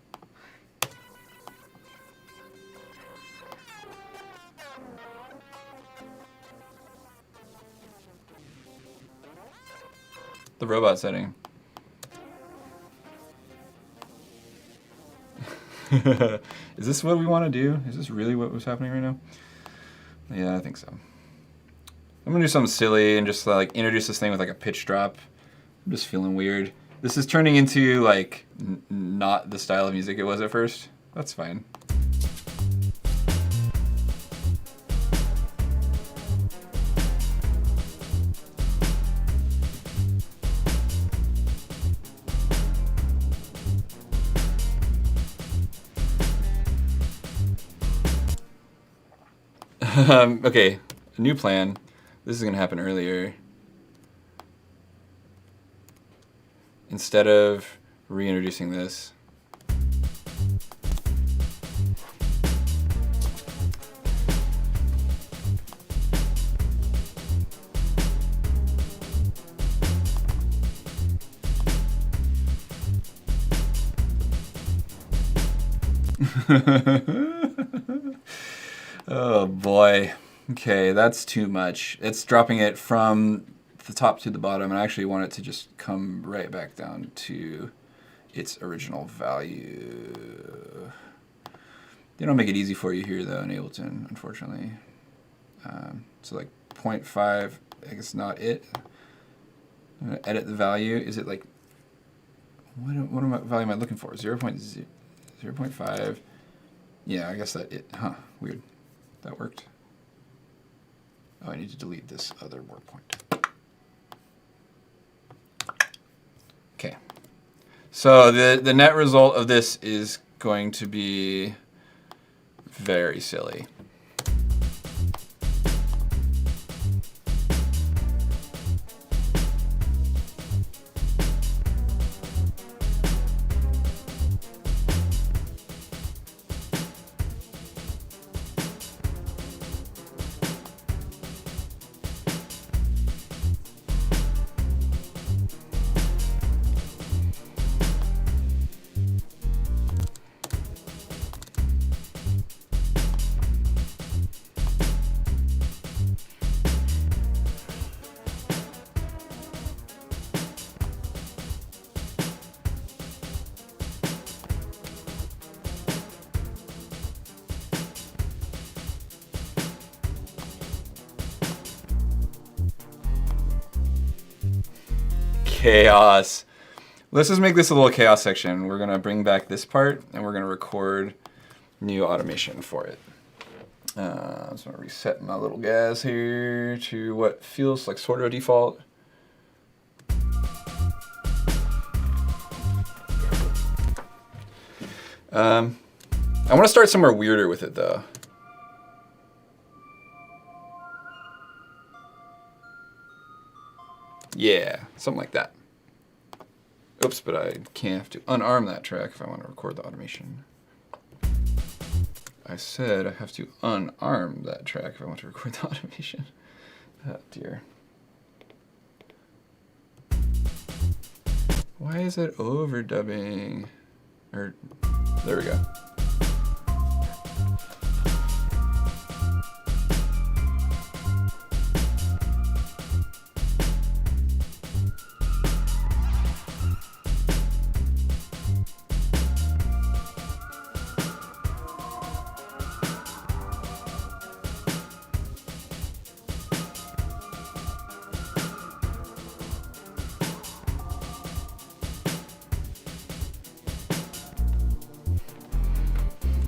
The robot setting. Is this what we want to do? Is this really what was happening right now? Yeah, I think so. I'm gonna do something silly and just like introduce this thing with like a pitch drop. I'm just feeling weird. This is turning into like not the style of music it was at first. That's fine. Okay, a new plan. This is gonna happen earlier. Instead of reintroducing this, oh boy. Okay, that's too much. It's dropping it from the top to the bottom, and I actually want it to just come right back down to its original value. They don't make it easy for you here though in Ableton, unfortunately. So like 0.5, I guess not it. I'm gonna edit the value. Is it like, what value am I looking for? 0.5. Yeah, I guess that it, weird. That worked. Oh, I need to delete this other warp point. Okay. So the net result of this is going to be very silly. Chaos. Let's just make this a little chaos section. We're gonna bring back this part and we're gonna record new automation for it. So I'm gonna reset my little guys here to what feels like sort of a default. I wanna start somewhere weirder with it though. Yeah, something like that. Oops, but I can't have to unarm that track if I want to record the automation. I said I have to unarm that track if I want to record the automation. Oh dear. Why is it overdubbing? There we go.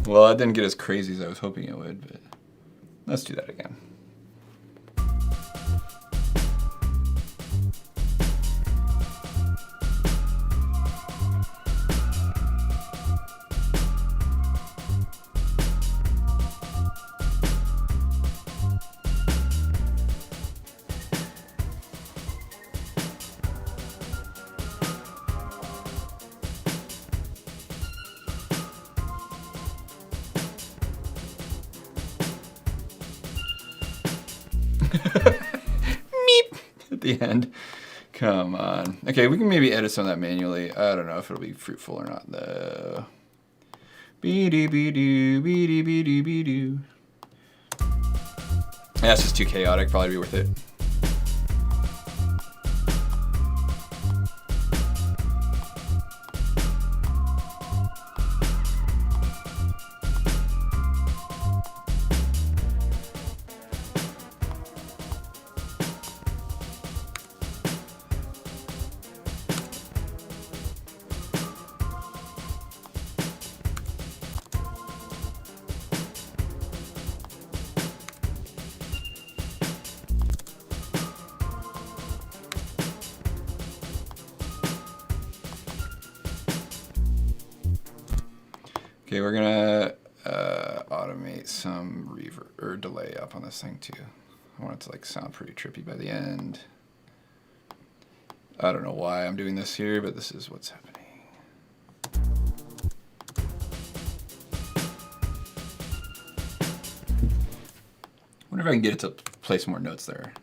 Well, it didn't get as crazy as I was hoping it would, but let's do that again. Meep at the end. Come on. Okay, we can maybe edit some of that manually. I don't know if it'll be fruitful or not though. Be-doo, be-doo, be-doo, be-doo. Yeah, it's just too chaotic, probably be worth it. Okay, we're gonna automate some reverb or delay up on this thing too. I want it to like sound pretty trippy by the end. I don't know why I'm doing this here, but this is what's happening. I wonder if I can get it to play some more notes there.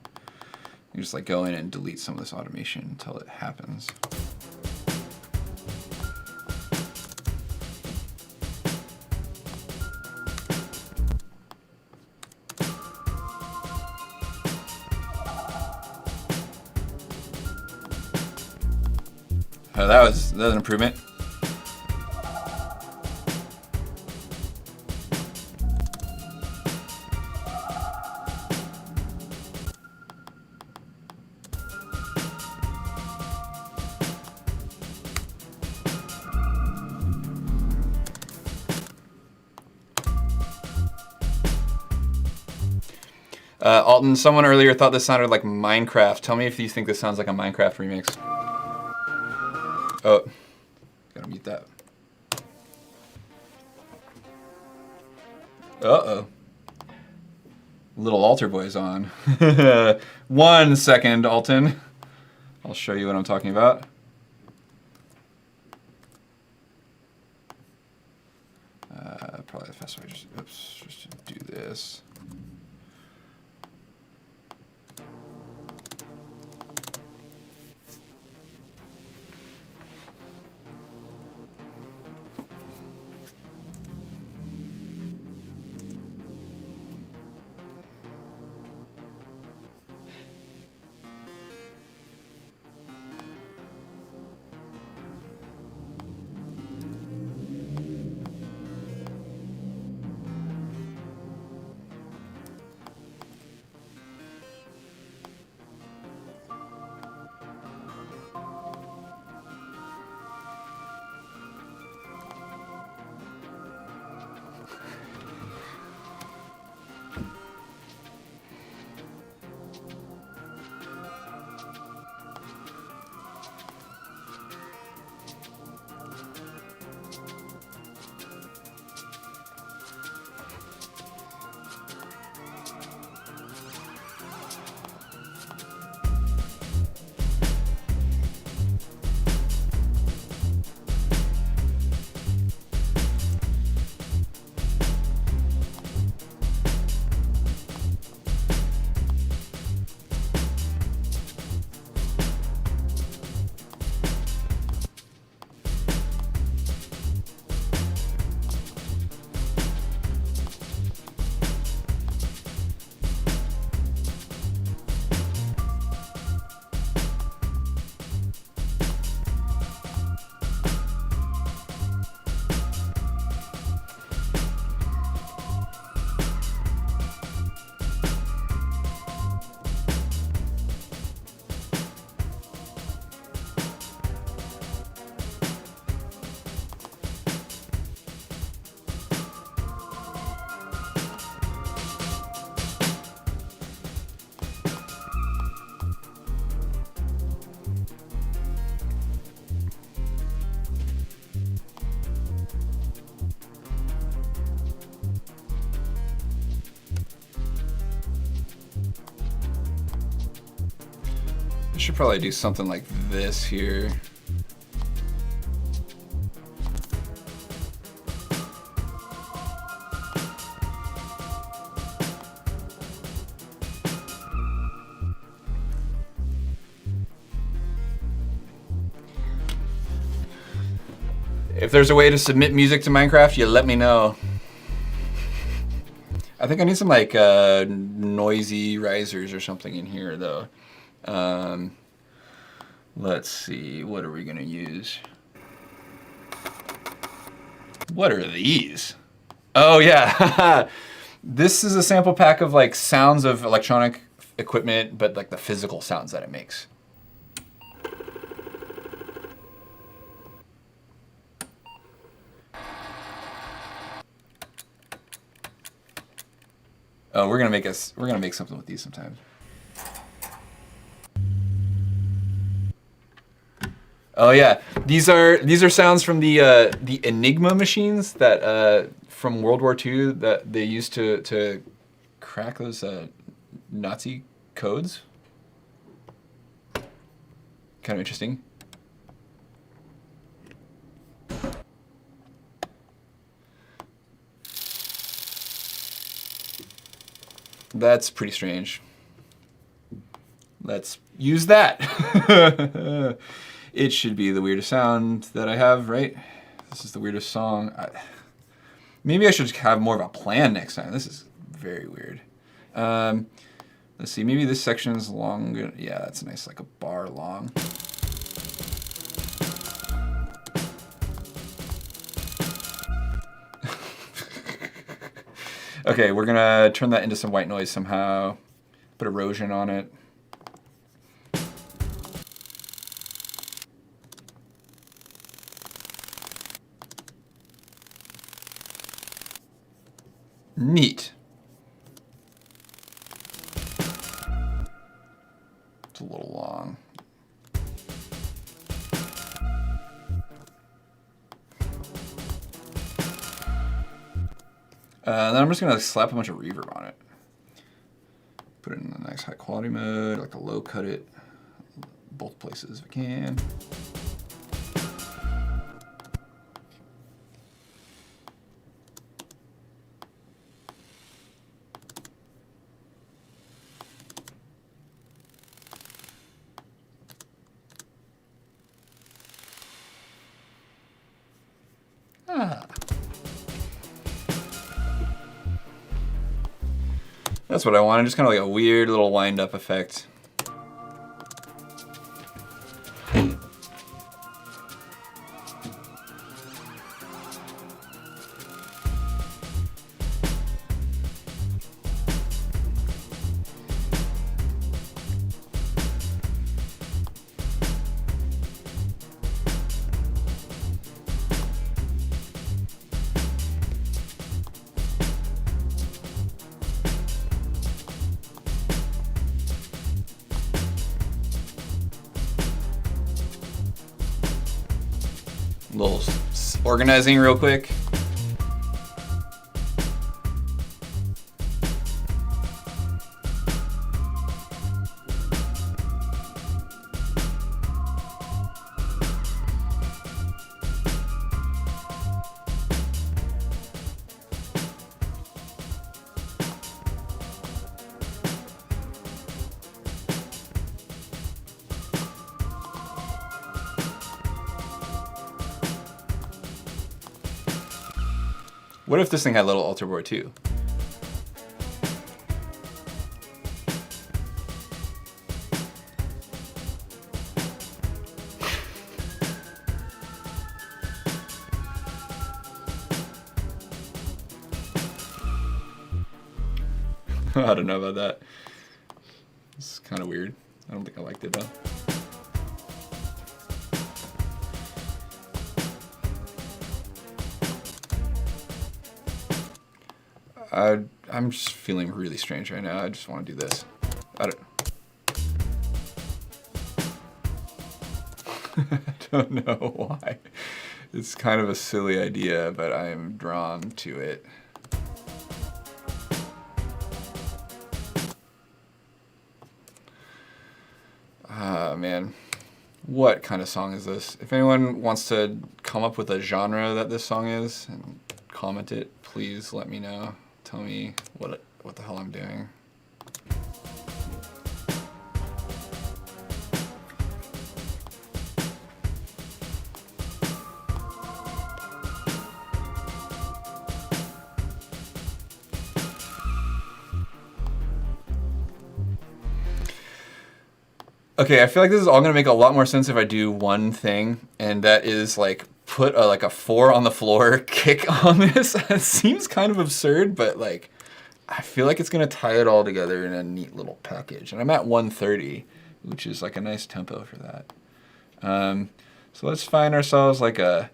You just like go in and delete some of this automation until it happens. Oh, that was an improvement. Alton, someone earlier thought this sounded like Minecraft. Tell me if you think this sounds like a Minecraft remix. Oh, gotta mute that. Uh-oh. Little altar boy's on. 1 second, Alton. I'll show you what I'm talking about. Probably the best way, just to do this. Should probably do something like this here. If there's a way to submit music to Minecraft, you let me know. I think I need some like noisy risers or something in here though. Let's see, what are we gonna use? What are these? Oh yeah, this is a sample pack of like sounds of electronic equipment, but like the physical sounds that it makes. Oh, we're gonna make something with these sometime. Oh yeah, these are sounds from the Enigma machines that from World War II that they used to crack those Nazi codes. Kind of interesting. That's pretty strange. Let's use that. It should be the weirdest sound that I have, right? This is the weirdest song. Maybe I should have more of a plan next time. This is very weird. Let's see, maybe this section is long. Yeah, that's nice, like a bar long. Okay, we're gonna turn that into some white noise somehow. Put erosion on it. Neat. It's a little long. Then I'm just gonna slap a bunch of reverb on it. Put it in a nice high quality mode, like a low cut it, both places if I can. That's what I wanted, just kind of like a weird little wind-up effect. A little organizing real quick. What if this thing had a little altar board too? I don't know about that. It's kind of weird. I don't think I liked it though. I'm just feeling really strange right now. I just want to do this. I don't know why. It's kind of a silly idea, but I am drawn to it. Ah, man. What kind of song is this? If anyone wants to come up with a genre that this song is and comment it, please let me know. Tell me what the hell I'm doing. Okay, I feel like this is all gonna make a lot more sense if I do one thing, and that is like put like a 4 on the floor kick on this. It seems kind of absurd, but like I feel like it's gonna tie it all together in a neat little package. And I'm at 130, which is like a nice tempo for that. So let's find ourselves like a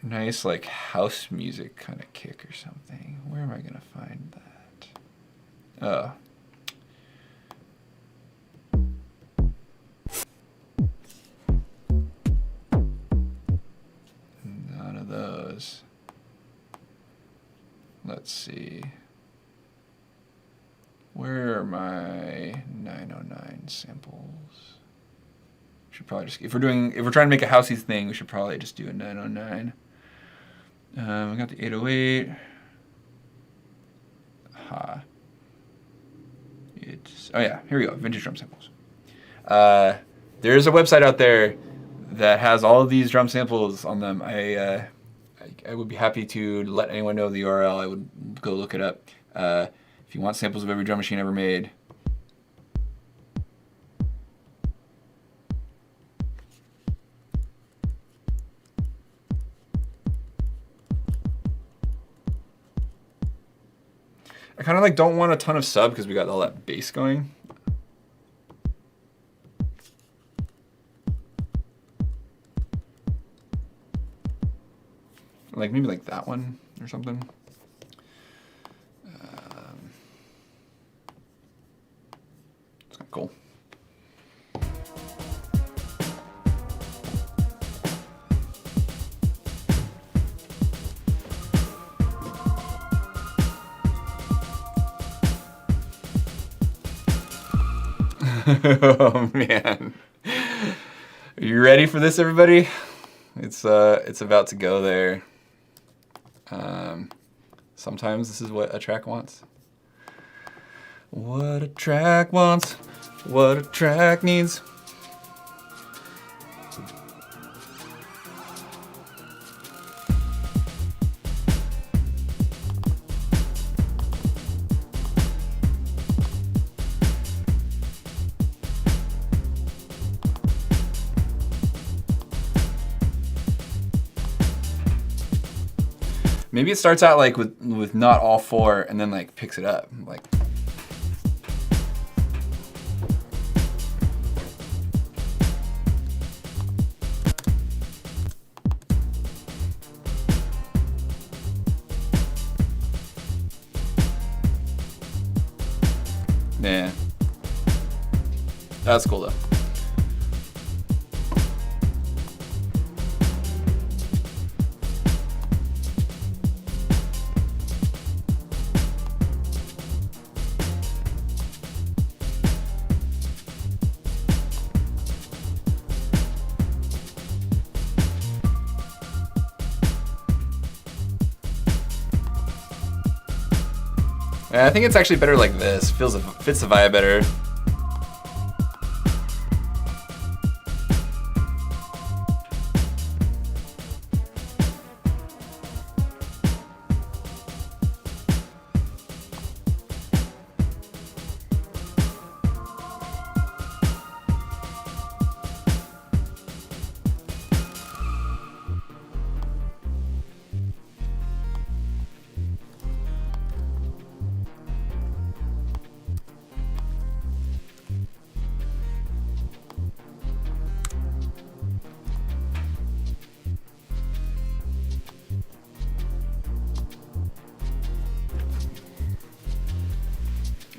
nice like house music kind of kick or something. Where am I gonna find that? Oh. None of those. Let's see. Where are my 909 samples? Should probably just, if we're trying to make a housey thing, we should probably just do a 909. We got the 808. Aha. Oh yeah, here we go, vintage drum samples. There's a website out there that has all of these drum samples on them. I would be happy to let anyone know the URL. I would go look it up. If you want samples of every drum machine ever made. I kind of like don't want a ton of sub because we got all that bass going. Like maybe like that one or something. It's kind of cool. Oh man. Are you ready for this, everybody? It's about to go there. Sometimes this is what a track wants. What a track wants, what a track needs. Maybe it starts out like with not all 4 and then like picks it up. Like yeah. That's cool though. I think it's actually better like this. Fits the vibe better.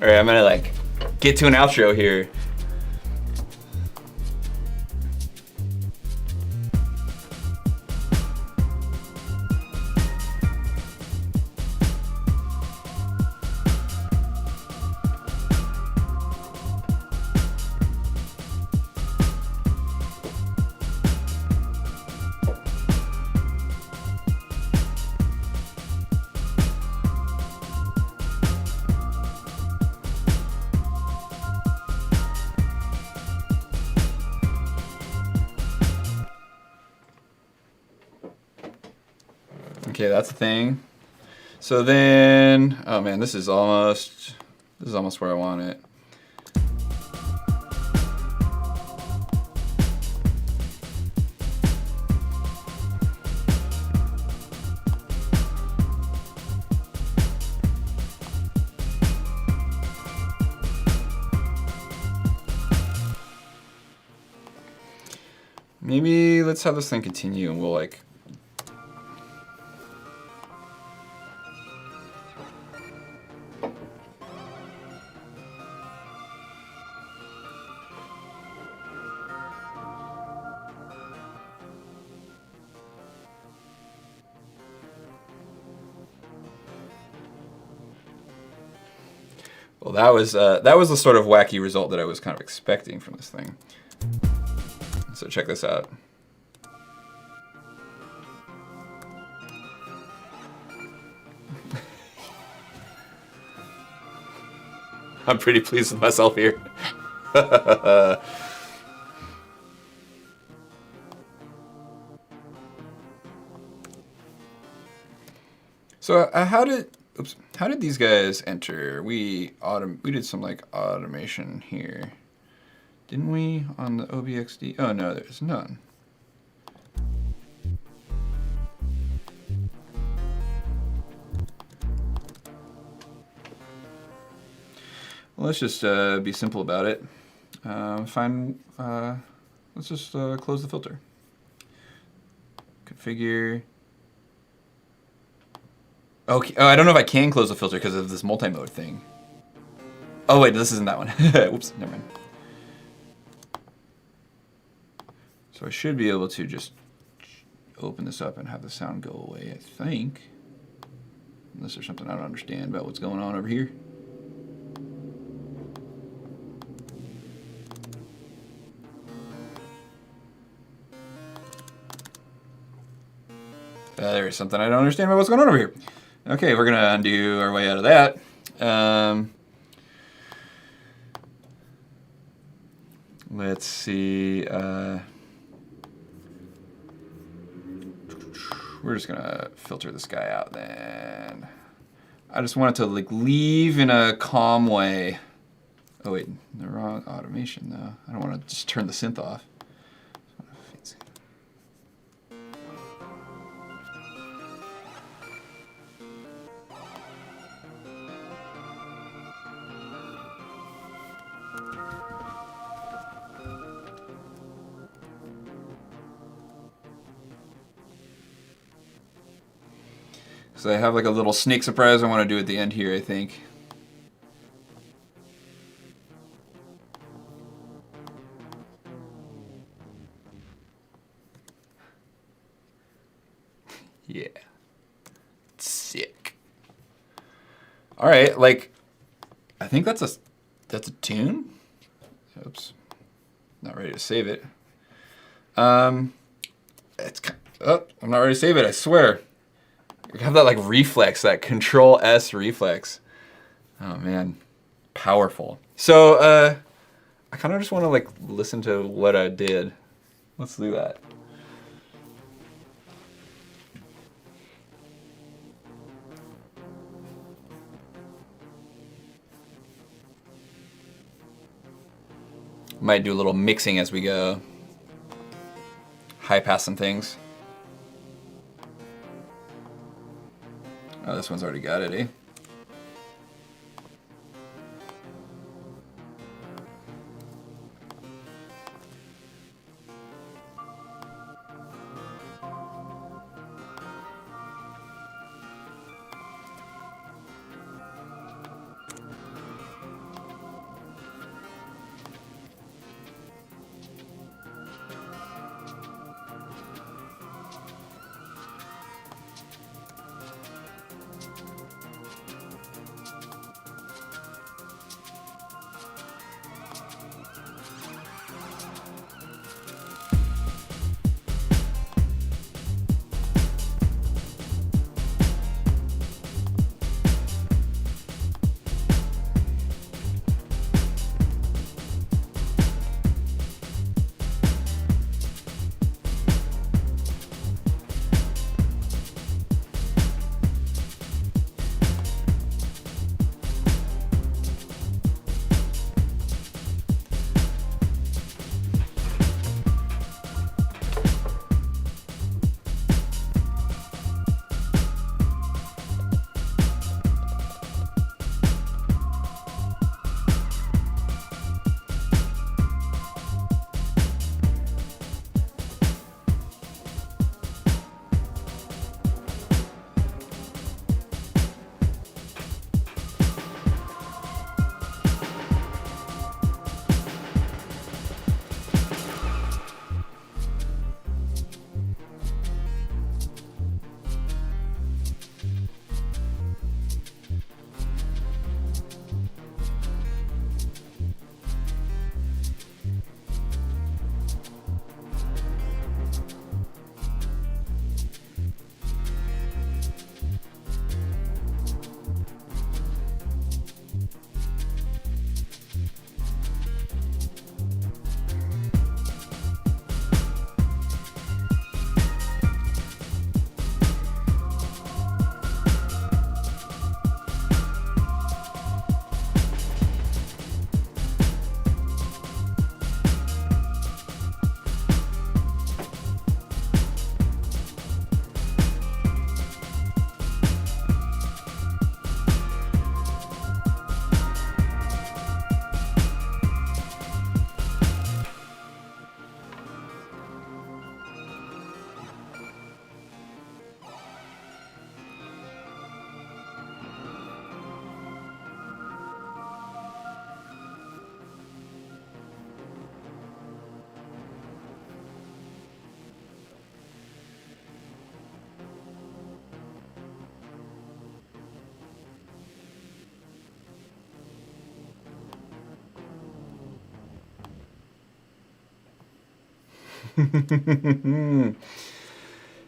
All right, I'm gonna like get to an outro here. Okay, that's the thing. So then, oh man, this is almost where I want it. maybe let's have this thing continue and we'll like... Well, that was the sort of wacky result that I was kind of expecting from this thing. So check this out. I'm pretty pleased with myself here. So how did these guys enter? We did some like automation here, didn't we, on the OBXD? Oh no, there's none. Well, let's just be simple about it. Let's just close the filter. Configure. Okay. Oh, I don't know if I can close the filter because of this multi-mode thing. Oh wait, this isn't that one. Whoops, never mind. So I should be able to just open this up and have the sound go away, I think. Unless there's something I don't understand about what's going on over here. There's something I don't understand about what's going on over here. Okay, we're gonna undo our way out of that. Let's see. We're just gonna filter this guy out then. I just want it to like leave in a calm way. Oh wait, the wrong automation though. I don't want to just turn the synth off. So I have like a little snake surprise I want to do at the end here, I think. Yeah. Sick. All right, like I think that's a tune. Oops. Not ready to save it. I'm not ready to save it, I swear. We have that like reflex, that Control S reflex. Oh man, powerful. So I kind of just want to like listen to what I did. Let's do that. Might do a little mixing as we go. High pass some things. Oh, this one's already got it, eh?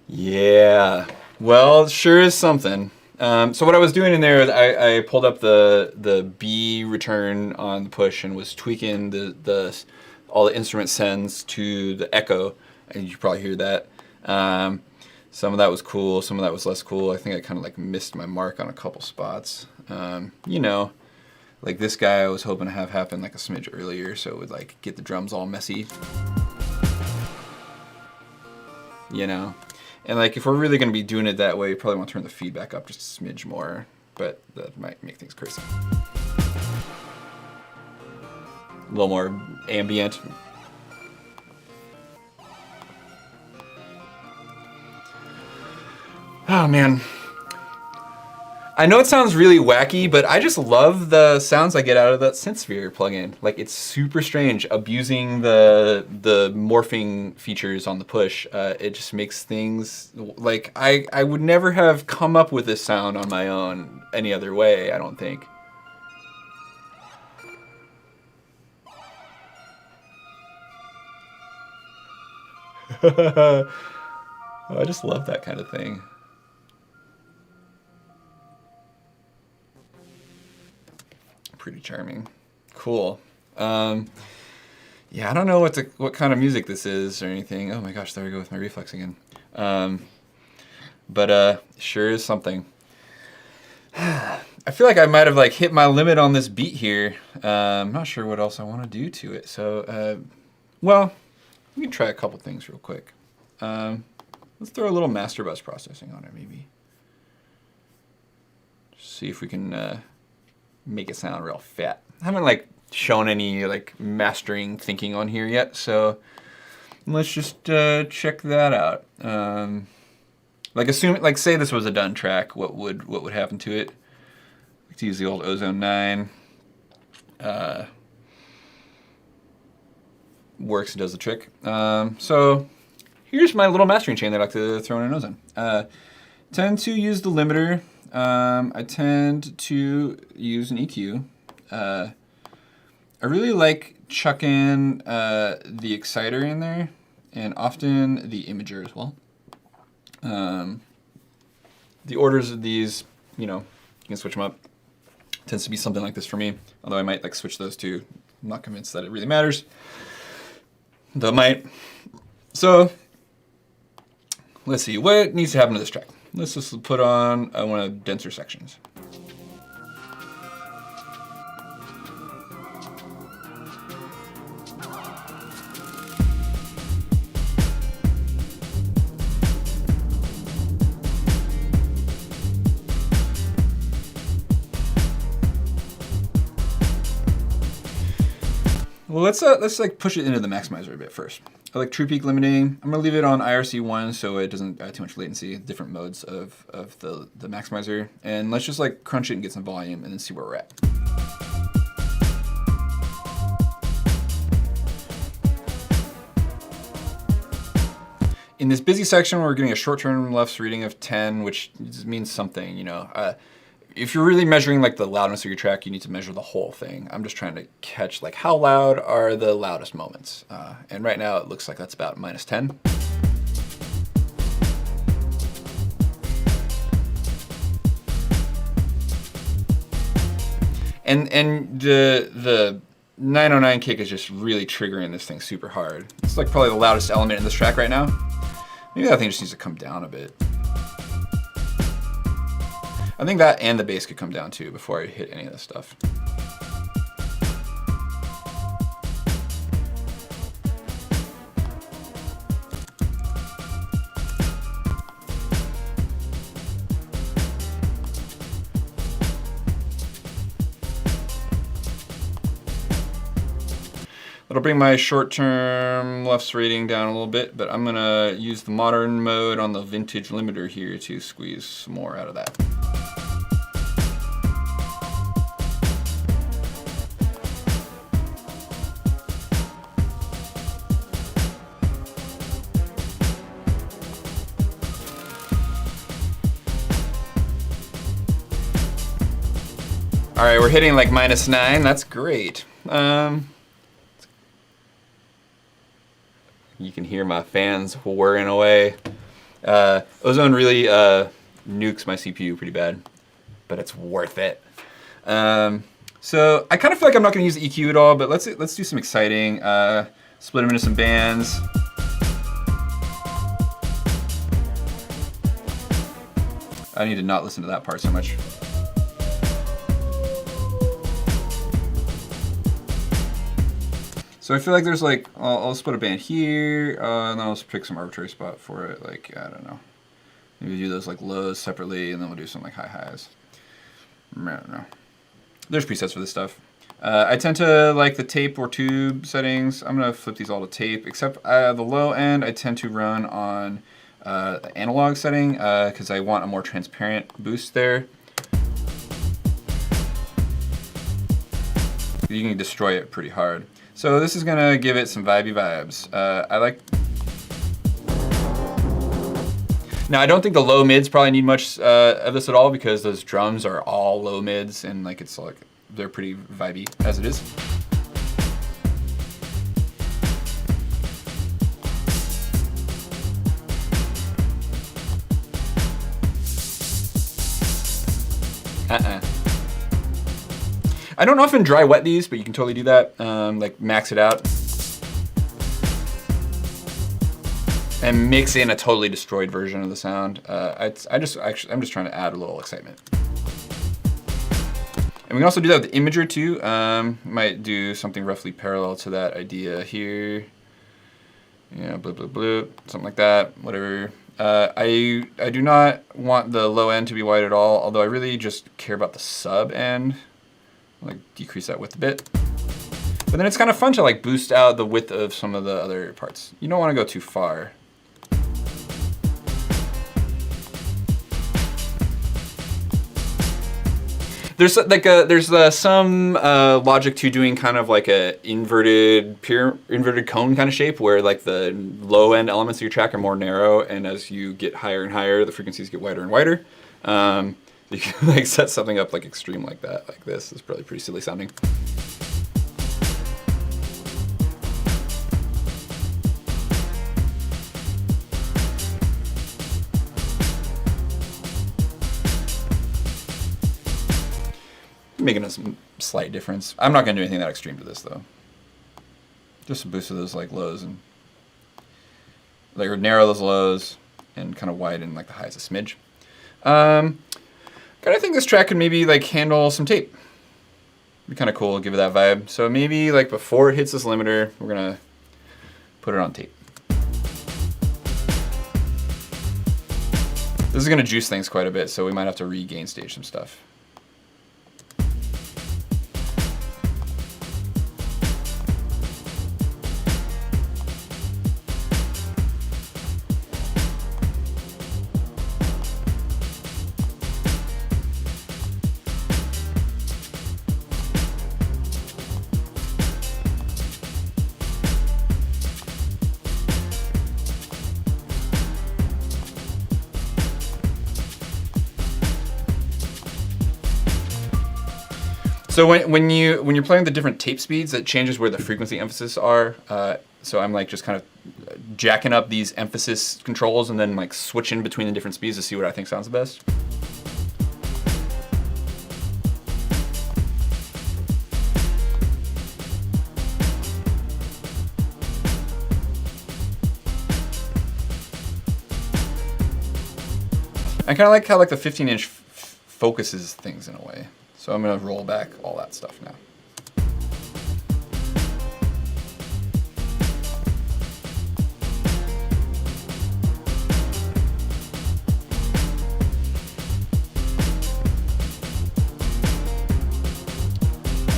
Yeah. Well, it sure is something. So what I was doing in there, I pulled up the B return on the push and was tweaking all the instrument sends to the echo, and you probably hear that. Some of that was cool, some of that was less cool. I think I kind of like missed my mark on a couple spots. You know, like this guy I was hoping to have happen like a smidge earlier, so it would like get the drums all messy. You know? And like if we're really gonna be doing it that way, you probably want to turn the feedback up just a smidge more, but that might make things crazy. A little more ambient. Oh man. I know it sounds really wacky, but I just love the sounds I get out of that SynthSphere plugin. Like it's super strange, abusing the morphing features on the push. It just makes things like I would never have come up with this sound on my own any other way, I don't think. Oh, I just love that kind of thing. Pretty charming. Cool. Yeah, I don't know what kind of music this is or anything. Oh my gosh, there I go with my reflex again. But sure is something. I feel like I might have like hit my limit on this beat here. I'm not sure what else I want to do to it. So, well, we can try a couple things real quick. Let's throw a little master bus processing on it, maybe. See if we can make it sound real fat. I haven't like shown any like mastering thinking on here yet, so let's just check that out. Like say this was a done track, what would happen to it? Let's use the old Ozone 9. Works and does the trick. So here's my little mastering chain that I like to throw in Ozone. Tend to use the limiter. I tend to use an EQ. I really like chucking the exciter in there, and often the imager as well. The orders of these, you know, you can switch them up. Tends to be something like this for me, although I might like switch those two. I'm not convinced that it really matters. Though it might. So let's see, what needs to happen to this track? Let's just put on one of the denser sections. Well, let's like push it into the maximizer a bit first. I like true peak limiting. I'm gonna leave it on IRC1 so it doesn't add too much latency, different modes of the maximizer. And let's just like crunch it and get some volume and then see where we're at. In this busy section, we're getting a short-term LUFS reading of 10, which means something, you know. If you're really measuring like the loudness of your track, you need to measure the whole thing. I'm just trying to catch like how loud are the loudest moments. And right now it looks like that's about -10. And the 909 kick is just really triggering this thing super hard. It's like probably the loudest element in this track right now. Maybe that thing just needs to come down a bit. I think that and the bass could come down too before I hit any of this stuff. It'll bring my short-term LUFS rating down a little bit, but I'm gonna use the modern mode on the vintage limiter here to squeeze some more out of that. All right, we're hitting like -9. That's great. You can hear my fans whirring away. Ozone really nukes my CPU pretty bad, but it's worth it. So I kind of feel like I'm not going to use the EQ at all, but let's do some exciting. Split them into some bands. I need to not listen to that part so much. So I feel like there's like, I'll split a band here, and then I'll just pick some arbitrary spot for it. Like, I don't know. Maybe do those like lows separately, and then we'll do some like high highs. I don't know. There's presets for this stuff. I tend to like the tape or tube settings. I'm gonna flip these all to tape, except the low end I tend to run on the analog setting because I want a more transparent boost there. You can destroy it pretty hard. So this is gonna give it some vibey vibes. I like. Now I don't think the low mids probably need much of this at all because those drums are all low mids and like it's like they're pretty vibey as it is. I don't often dry wet these, but you can totally do that. Like max it out. And mix in a totally destroyed version of the sound. I'm just trying to add a little excitement. And we can also do that with the imager too. Might do something roughly parallel to that idea here. Yeah, bloop, bloop, bloop, something like that, whatever. I do not want the low end to be wide at all, although I really just care about the sub end. Like decrease that width a bit. But then it's kind of fun to like boost out the width of some of the other parts. You don't want to go too far. There's like there's some logic to doing kind of like a inverted cone kind of shape where like the low end elements of your track are more narrow, and as you get higher and higher, the frequencies get wider and wider. You can like set something up like extreme like that, like this. It's probably pretty silly sounding. Making a slight difference. I'm not gonna do anything that extreme to this though. Just a boost of those like lows and like or narrow those lows and kind of widen like the highs a smidge. Kind of think this track could maybe like handle some tape. Be kind of cool, give it that vibe. So maybe like before it hits this limiter, we're gonna put it on tape. This is gonna juice things quite a bit, so we might have to regain stage some stuff. So when you're playing the different tape speeds, it changes where the frequency emphasis are. So I'm like just kind of jacking up these emphasis controls and then like switching between the different speeds to see what I think sounds the best. I kind of like how like the 15-inch focuses things in a way. So I'm gonna roll back all that stuff now.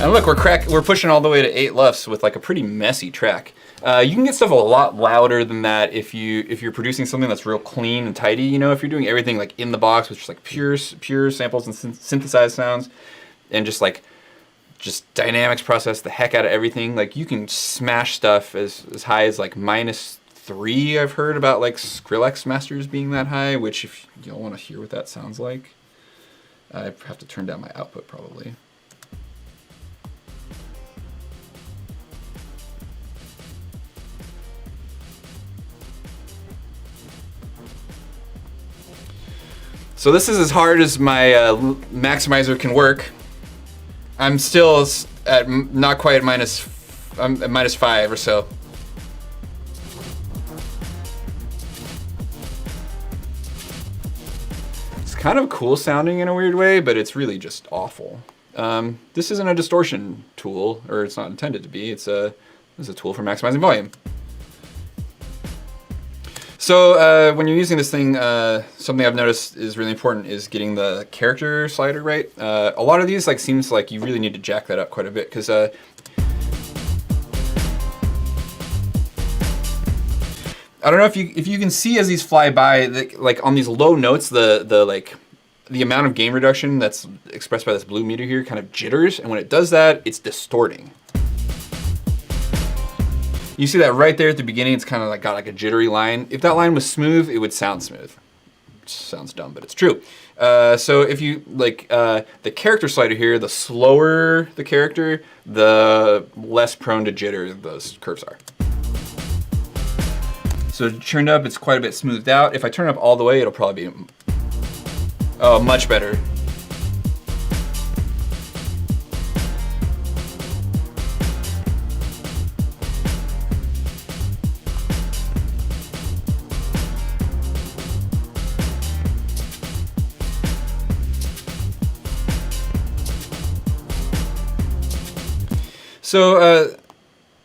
And look, we're pushing all the way to 8 LUFS with like a pretty messy track. You can get stuff a lot louder than that if you're producing something that's real clean and tidy. You know, if you're doing everything like in the box with just like pure samples and synthesized sounds, and just dynamics process the heck out of everything. Like you can smash stuff as high as like -3. I've heard about like Skrillex masters being that high, which if you don't want to hear what that sounds like, I have to turn down my output probably. So this is as hard as my maximizer can work. I'm still at not quite minus, I'm at -5 or so. It's kind of cool sounding in a weird way, but it's really just awful. This isn't a distortion tool, or it's not intended to be. It's a tool for maximizing volume. So when you're using this thing, something I've noticed is really important is getting the character slider right. A lot of these seems like you really need to jack that up quite a bit, because I don't know if you can see as these fly by, like on these low notes, the amount of gain reduction that's expressed by this blue meter here kind of jitters, and when it does that, it's distorting. You see that right there at the beginning, it's kind of like got like a jittery line. If that line was smooth, it would sound smooth. Which sounds dumb, but it's true. So if you the character slider here, the slower the character, the less prone to jitter those curves are. So turned up, it's quite a bit smoothed out. If I turn it up all the way, it'll probably be, oh, much better. So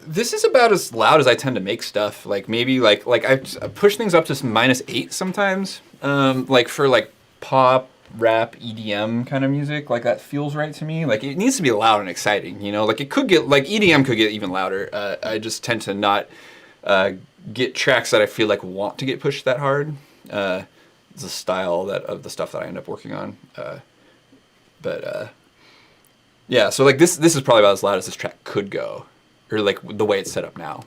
this is about as loud as I tend to make stuff. Like maybe like I push things up to -8 sometimes. Like for like pop, rap, EDM kind of music. Like that feels right to me. Like it needs to be loud and exciting. You know, like it could get like EDM could get even louder. I just tend to not get tracks that I feel like want to get pushed that hard. It's a style of the stuff that I end up working on. Yeah, so like this is probably about as loud as this track could go, or like the way it's set up now.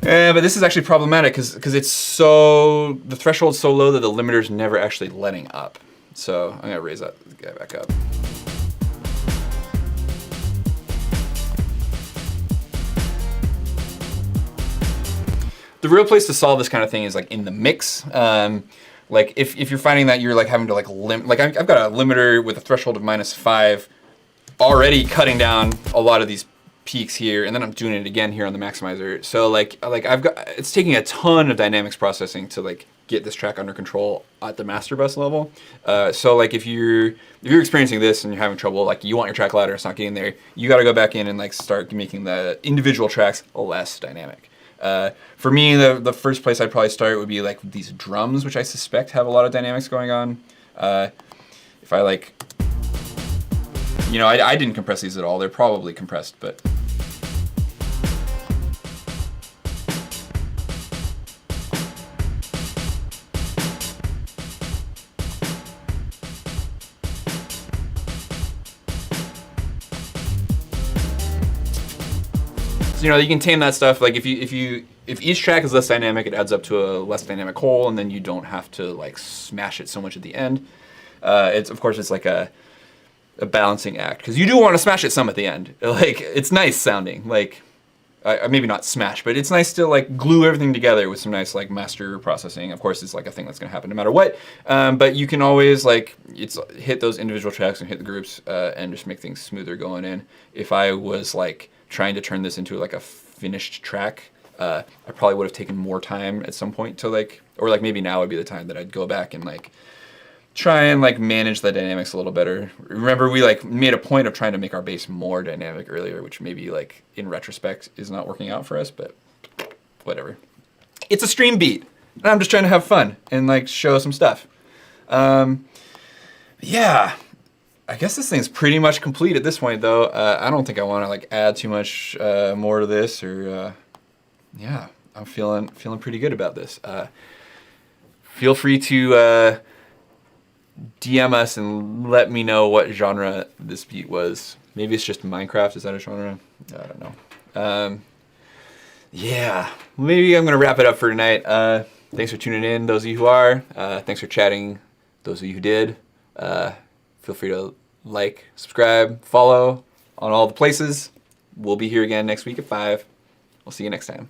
But this is actually problematic because it's the threshold's so low that the limiter's never actually letting up. So I'm gonna raise that guy back up. The real place to solve this kind of thing is like in the mix. Like if you're finding that you're like having to I've got a limiter with a threshold of -5 already cutting down a lot of these peaks here, and then I'm doing it again here on the maximizer. So it's taking a ton of dynamics processing to like get this track under control at the master bus level. So like if you're experiencing this and you're having trouble, like you want your track louder, it's not getting there, you got to go back in and like start making the individual tracks less dynamic. For me, the first place I'd probably start would be like these drums, which I suspect have a lot of dynamics going on. If I like, you know, I didn't compress these at all. They're probably compressed, but. You know, you can tame that stuff. Like if each track is less dynamic, it adds up to a less dynamic whole, and then you don't have to like smash it so much at the end. Of course it's like a balancing act, because you do want to smash it some at the end. Like it's nice sounding. Like maybe not smash, but it's nice to like glue everything together with some nice like master processing. Of course, it's like a thing that's gonna happen no matter what. But you can always like hit those individual tracks and hit the groups and just make things smoother going in. If I was like trying to turn this into like a finished track, I probably would have taken more time at some point to like, or like maybe now would be the time that I'd go back and like try and like manage the dynamics a little better. Remember, we like made a point of trying to make our bass more dynamic earlier, which maybe like in retrospect is not working out for us, but whatever. It's a stream beat, and I'm just trying to have fun and like show some stuff. Yeah. I guess this thing's pretty much complete at this point, though. I don't think I want to like add too much more to this, or yeah, I'm feeling pretty good about this. Feel free to DM us and let me know what genre this beat was. Maybe it's just Minecraft. Is that a genre? I don't know. Yeah, maybe I'm gonna wrap it up for tonight. Thanks for tuning in, those of you who are. Thanks for chatting, those of you who did. Feel free to like, subscribe, follow on all the places. We'll be here again next week at 5. We'll see you next time.